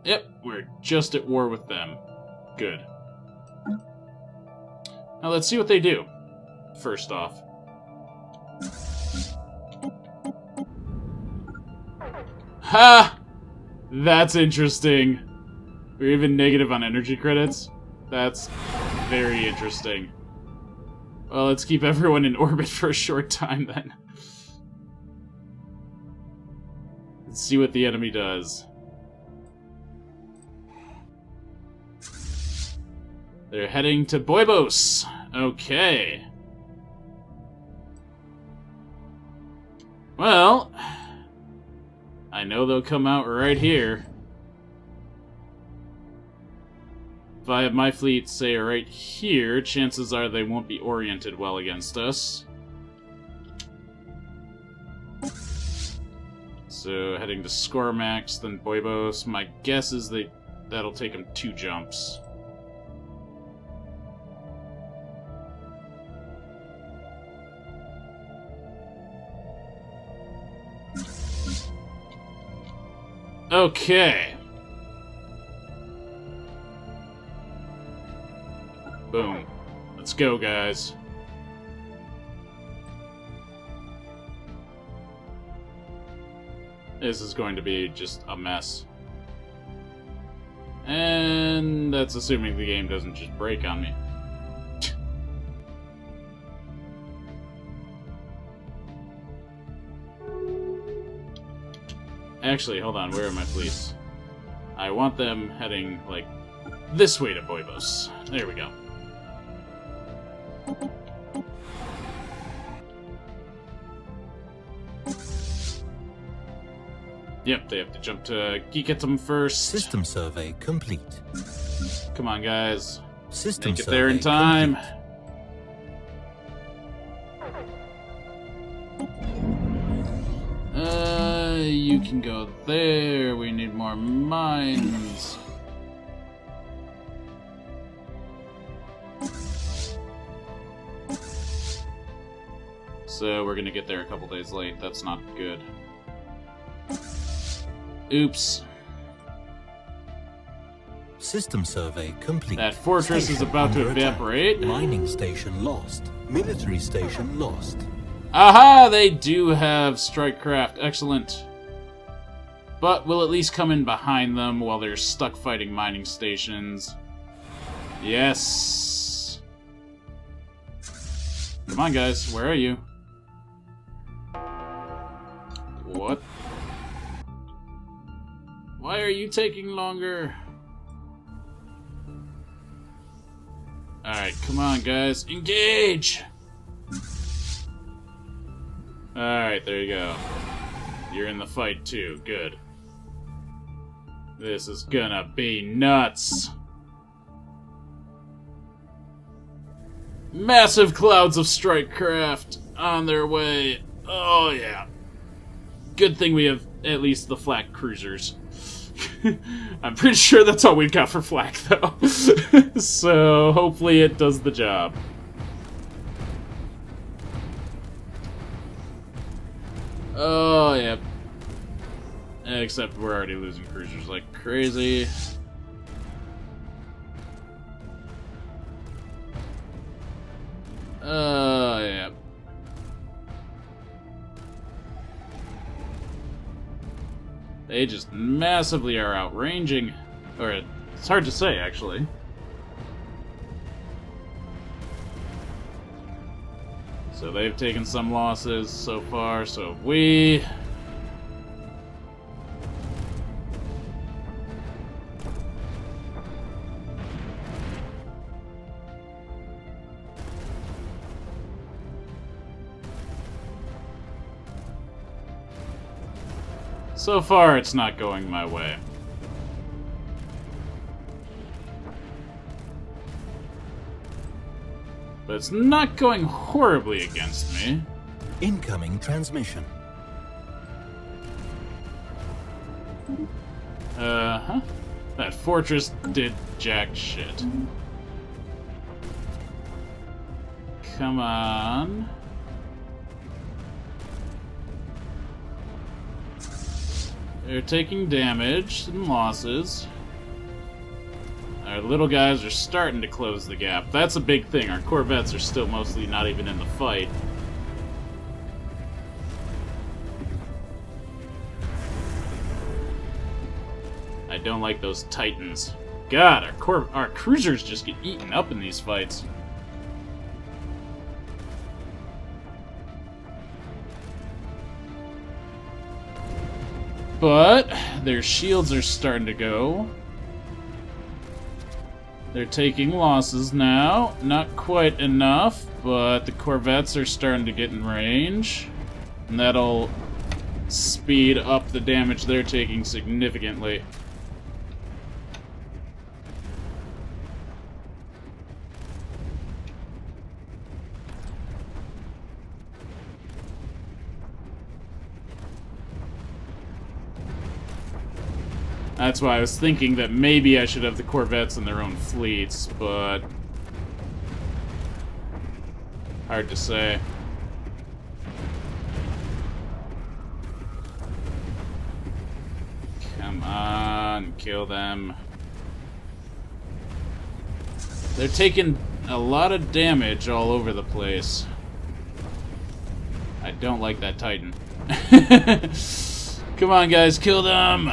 Yep, we're just at war with them. Good. Now let's see what they do. First off. Ha! That's interesting. We're even negative on energy credits. That's very interesting. Well, let's keep everyone in orbit for a short time then. Let's see what the enemy does. They're heading to Boibos. Okay. Well, I know they'll come out right here. If I have my fleet, say, right here, chances are they won't be oriented well against us. So, heading to Scormax, then Boibos. My guess is that'll take them 2 jumps. Okay. Boom. Let's go, guys. This is going to be just a mess. And that's assuming the game doesn't just break on me. Actually, hold on, where are my fleets? I want them heading, like, this way to Boibos. There we go. Yep, they have to jump to Geeketum first. System survey complete. Come on, guys. System Make it there in time. Complete. You can go there. We need more mines. So we're gonna get there a couple days late. That's not good. Oops. System survey complete. That fortress is about to evaporate. Mining station lost. Military station lost. Aha! They do have strikecraft. Excellent. But we'll at least come in behind them while they're stuck fighting mining stations. Yes. Come on, guys. Where are you? What? Why are you taking longer? Alright, come on, guys. Engage! Alright, there you go. You're in the fight, too. Good. This is gonna be nuts. Massive clouds of strikecraft on their way. Oh, yeah. Good thing we have at least the flak cruisers. I'm pretty sure that's all we've got for flak, though. So hopefully it does the job. Oh, yep. Except we're already losing cruisers like crazy. Yeah. They just massively are outranging. Or, it's hard to say, actually. So they've taken some losses so far, so have we. So far, it's not going my way. But it's not going horribly against me. Incoming transmission. Uh-huh. That fortress did jack shit. Come on. They're taking damage and losses. Our little guys are starting to close the gap. That's a big thing. Our corvettes are still mostly not even in the fight. I don't like those Titans. God, our cruisers just get eaten up in these fights. But their shields are starting to go. They're taking losses now. Not quite enough, but the corvettes are starting to get in range. And that'll speed up the damage they're taking significantly. That's why I was thinking that maybe I should have the corvettes in their own fleets, but hard to say. Come on, kill them. They're taking a lot of damage all over the place. I don't like that Titan. Come on, guys, kill them!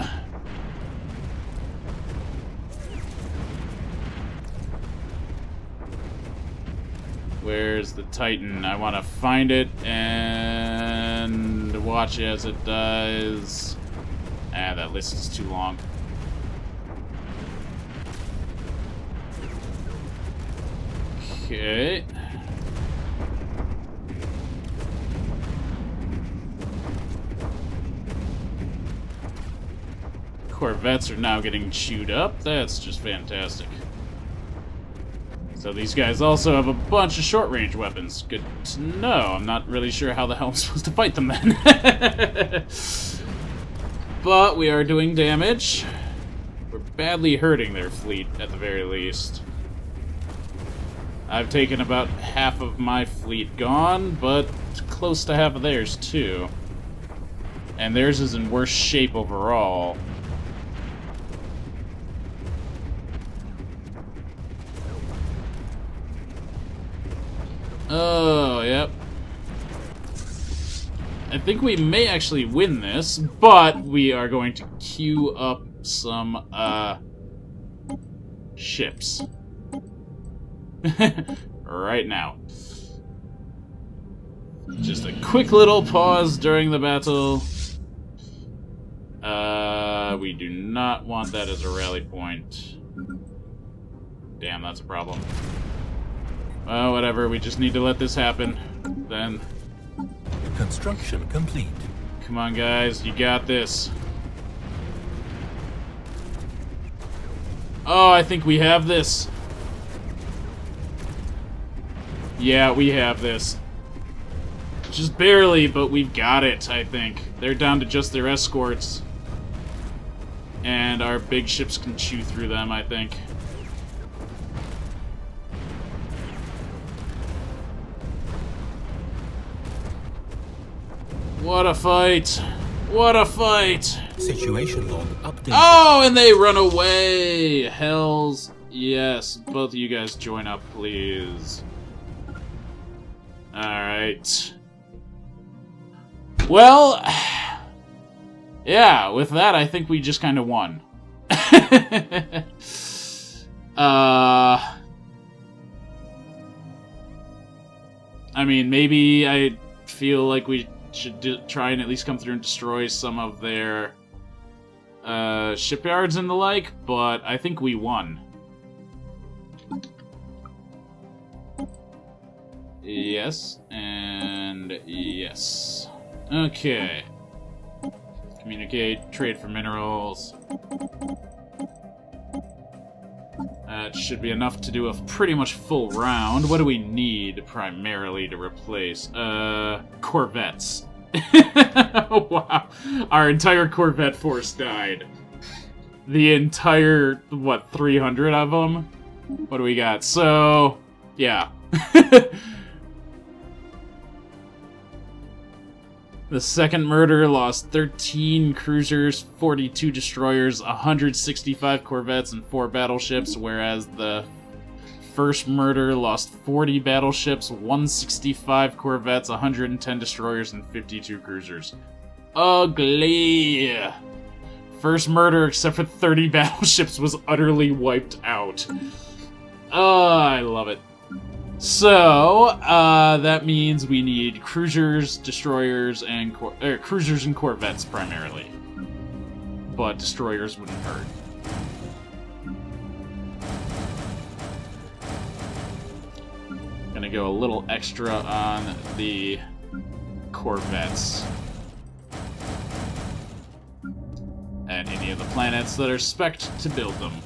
Where's the Titan? I want to find it and watch as it dies. Ah, that list is too long. Okay. Corvettes are now getting chewed up. That's just fantastic. So these guys also have a bunch of short-range weapons. Good to know. I'm not really sure how the hell I'm supposed to fight them then. But we are doing damage. We're badly hurting their fleet, at the very least. I've taken about half of my fleet gone, but close to half of theirs, too. And theirs is in worse shape overall. Oh, yep. I think we may actually win this, but we are going to queue up some, ships. Right now. Just a quick little pause during the battle. We do not want that as a rally point. Damn, that's a problem. Well, whatever, we just need to let this happen. Then. Construction complete. Come on, guys, you got this. Oh, I think we have this. Yeah, we have this. Just barely, but we've got it, I think. They're down to just their escorts. And our big ships can chew through them, I think. What a fight! What a fight! Situation log updated. Oh, and they run away! Hells yes. Both of you guys join up, please. Alright. Well, yeah, with that, I think we just kind of won. I mean, maybe I feel like we should try and at least come through and destroy some of their shipyards and the like, but I think we won. Yes, and yes. Okay. Communicate, trade for minerals. That should be enough to do a pretty much full round. What do we need primarily to replace? Corvettes. Wow. Our entire Corvette force died. The entire, what, 300 of them? What do we got? So, yeah. The second murder lost 13 cruisers, 42 destroyers, 165 corvettes, and 4 battleships, whereas the first murder lost 40 battleships, 165 corvettes, 110 destroyers, and 52 cruisers. Ugly! First murder, except for 30 battleships, was utterly wiped out. Oh, I love it. So, that means we need cruisers, destroyers, and cruisers and corvettes primarily. But destroyers wouldn't hurt. Gonna go a little extra on the corvettes. And any of the planets that are spec'd to build them.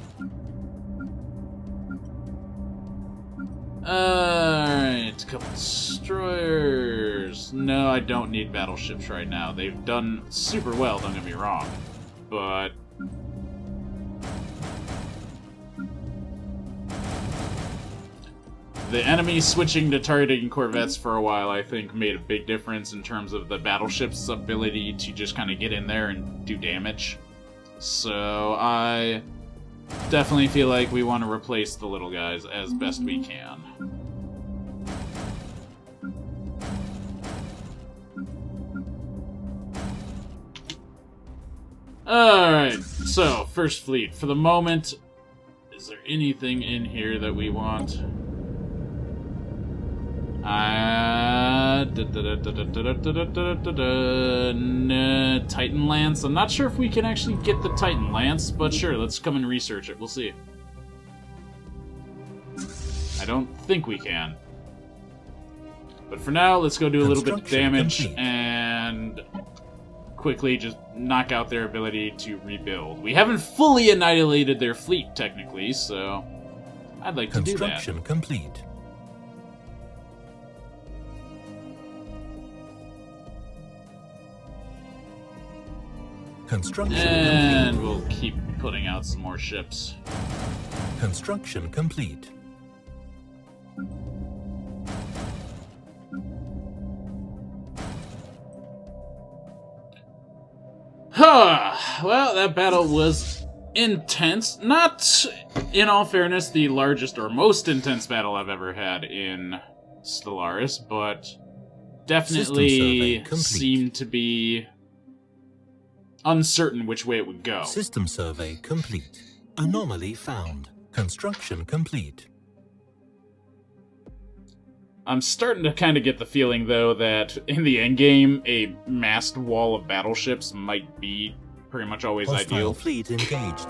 Alright, a couple destroyers. No, I don't need battleships right now. They've done super well, don't get me wrong. But the enemy switching to targeting corvettes for a while, I think, made a big difference in terms of the battleship's ability to just kind of get in there and do damage. So I definitely feel like we want to replace the little guys as best we can. Alright, so, first fleet. For the moment, is there anything in here that we want? Titan Lance. I'm not sure if we can actually get the Titan Lance, but sure, let's come and research it. We'll see. I don't think we can. But for now, let's go do a little bit of damage and quickly just knock out their ability to rebuild. We haven't fully annihilated their fleet, technically, so I'd like to do that. Construction complete. Construction and complete. We'll keep putting out some more ships. Construction complete. Huh. Well, that battle was intense. Not, in all fairness, the largest or most intense battle I've ever had in Stellaris, but definitely seemed to be uncertain which way it would go. System survey complete. Anomaly found. Construction complete. I'm starting to kind of get the feeling, though, that in the endgame, a massed wall of battleships might be pretty much always Hostile ideal. fleet engaged.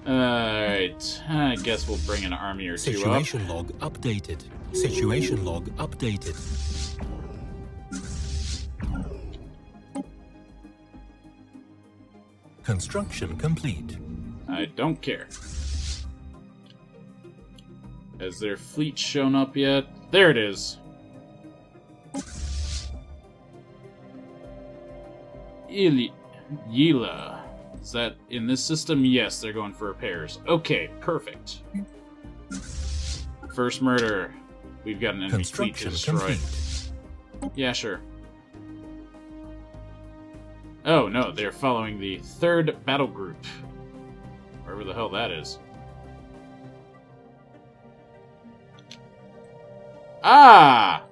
Alright, I guess we'll bring an army or two up. Situation log updated. Situation log updated. Construction complete. I don't care. Has their fleet shown up yet? There it is. Yila. Is that in this system? Yes, they're going for repairs. Okay, perfect. First murder. We've got an enemy fleet to destroy. Yeah, sure. Oh, no, they're following the 3rd battle group. Wherever the hell that is. Ah!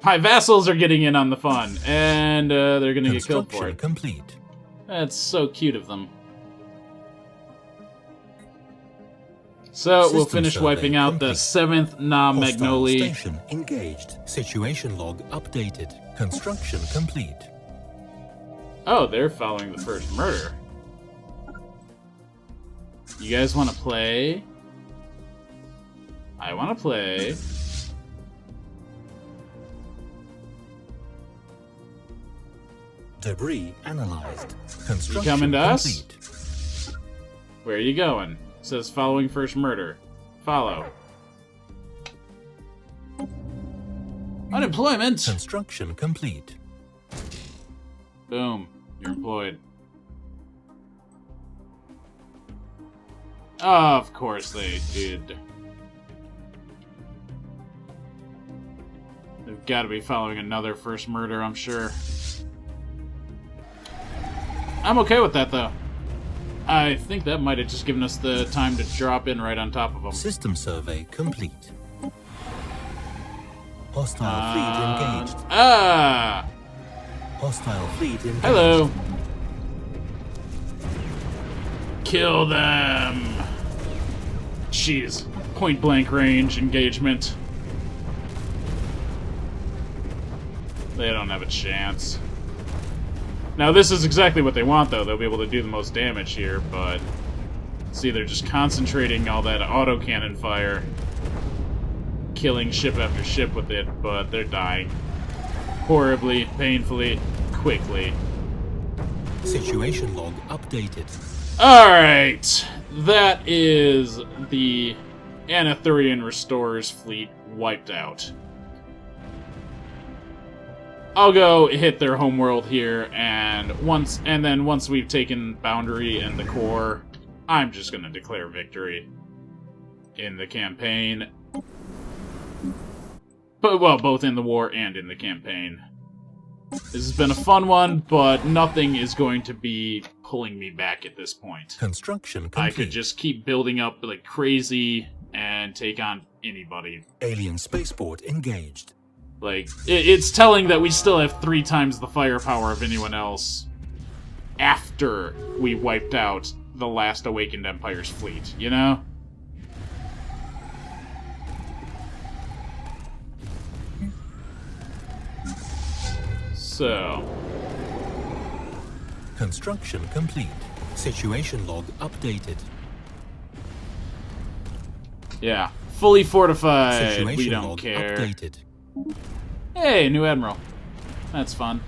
My vassals are getting in on the fun, and they're gonna get killed for it. Complete. That's so cute of them. So we'll finish wiping out the 7th Magnoli. Station engaged. Situation log updated. Construction complete. Oh, they're following the first murder. You guys want to play? I want to play. Debris analyzed. Construction You coming to complete. us? Where are you going? It says following first murder. Follow. Unemployment! Construction complete. Boom. You're employed. Oh, of course they did. They've got to be following another first murder, I'm sure. I'm okay with that, though. I think that might have just given us the time to drop in right on top of them. System survey complete. Hostile fleet engaged. Ah! Hostile fleet engaged. Hello. Kill them. Jeez. Point blank range engagement. They don't have a chance. Now this is exactly what they want, though. They'll be able to do the most damage here, but... See, they're just concentrating all that autocannon fire. Killing ship after ship with it, but they're dying. Horribly, painfully, quickly. Situation log updated. Alright! That is the Anathurian Restorers fleet wiped out. I'll go hit their homeworld here, and then once we've taken Boundary and the core, I'm just gonna declare victory in the campaign. But, well, both in the war and in the campaign. This has been a fun one, but nothing is going to be pulling me back at this point. Construction complete. I could just keep building up like crazy and take on anybody. Alien spaceport engaged. Like, it's telling that we still have 3 times the firepower of anyone else after we wiped out the last Awakened Empire's fleet, you know? So... Construction complete. Situation log updated. Yeah, fully fortified. Situation We don't log care. updated. Hey, new admiral. That's fun.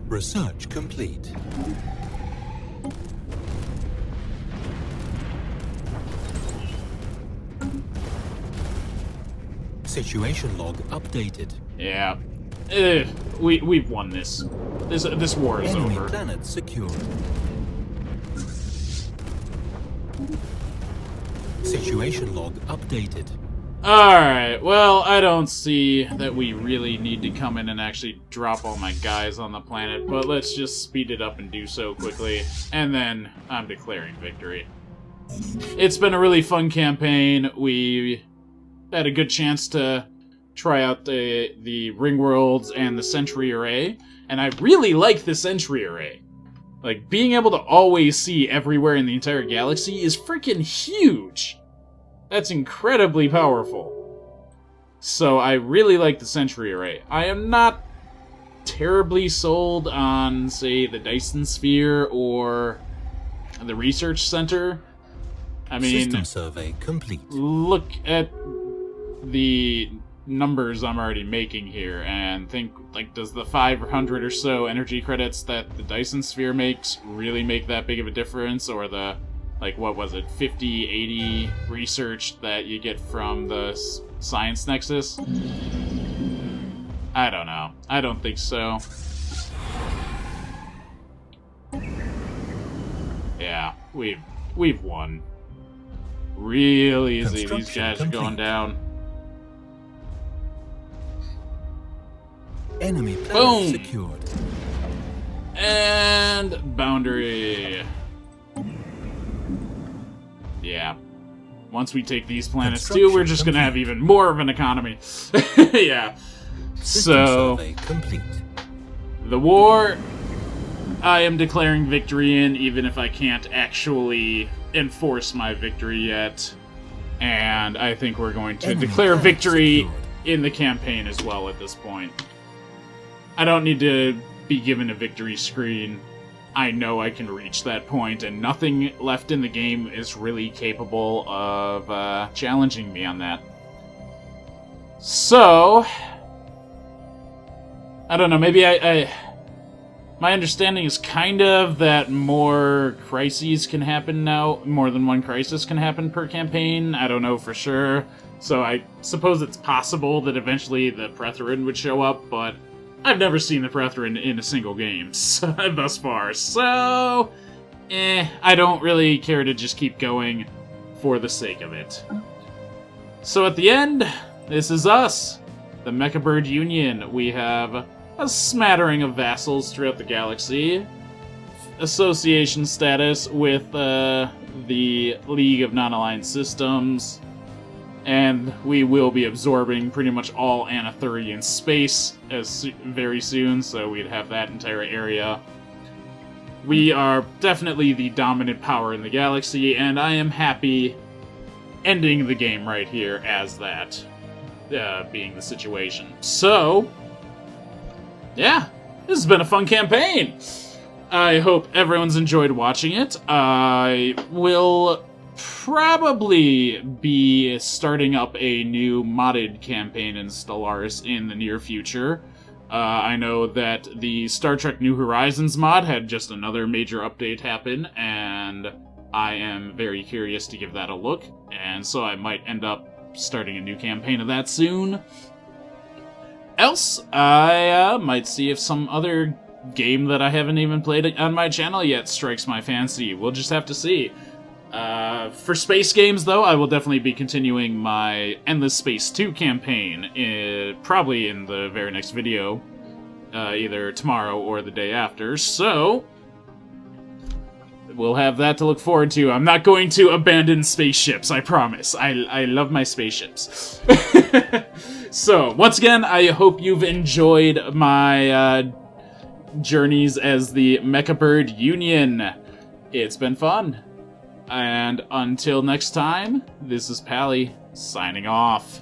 Research complete. Situation log updated. Yeah. We've won this. This war is Enemy over. planet secured. Situation log updated. Alright, well, I don't see that we really need to come in and actually drop all my guys on the planet, but let's just speed it up and do so quickly, and then I'm declaring victory. It's been a really fun campaign. We had a good chance to try out the Ring Worlds and the Sentry Array, and I really like the Sentry Array. Like, being able to always see everywhere in the entire galaxy is freaking huge! That's incredibly powerful. So I really like the Sentry Array. I am not terribly sold on, say, the Dyson Sphere or the Research Center. I mean, System survey complete. look at the numbers I'm already making here and think, like, does the 500 or so energy credits that the Dyson Sphere makes really make that big of a difference? Or the, like, what was it, 50, 80 research that you get from the Science Nexus? I don't know. I don't think so. Yeah, we've won. Real easy. These guys are going down. Enemy planet Boom! secured. And boundary. Yeah. Once we take these planets too, we're just gonna have even more of an economy. Yeah. So, Survey complete. the war, I am declaring victory in, even if I can't actually enforce my victory yet. And I think we're going to Enemy declare planet victory secured. in the campaign as well at this point. I don't need to be given a victory screen. I know I can reach that point, and nothing left in the game is really capable of challenging me on that. So, I don't know, maybe my understanding is kind of that more crises can happen now, more than one crisis can happen per campaign. I don't know for sure. So I suppose it's possible that eventually the Brethren would show up, but I've never seen the Brethren in a single game thus far, so I don't really care to just keep going for the sake of it. So at the end, this is us, the Mechabird Union. We have a smattering of vassals throughout the galaxy, association status with the League of Non-Aligned Systems, and we will be absorbing pretty much all Anathurian space very soon, so we'd have that entire area. We are definitely the dominant power in the galaxy, and I am happy ending the game right here as that being the situation. So, yeah, this has been a fun campaign. I hope everyone's enjoyed watching it. I will probably be starting up a new modded campaign in Stellaris in the near future. I know that the Star Trek New Horizons mod had just another major update happen, and I am very curious to give that a look, and so I might end up starting a new campaign of that soon. Else, I might see if some other game that I haven't even played on my channel yet strikes my fancy. We'll just have to see. For space games, though, I will definitely be continuing my Endless Space 2 campaign, probably in the very next video, either tomorrow or the day after, so we'll have that to look forward to. I'm not going to abandon spaceships, I promise. I love my spaceships. So, once again, I hope you've enjoyed my journeys as the Mechabird Union. It's been fun. And until next time, this is Pally, signing off.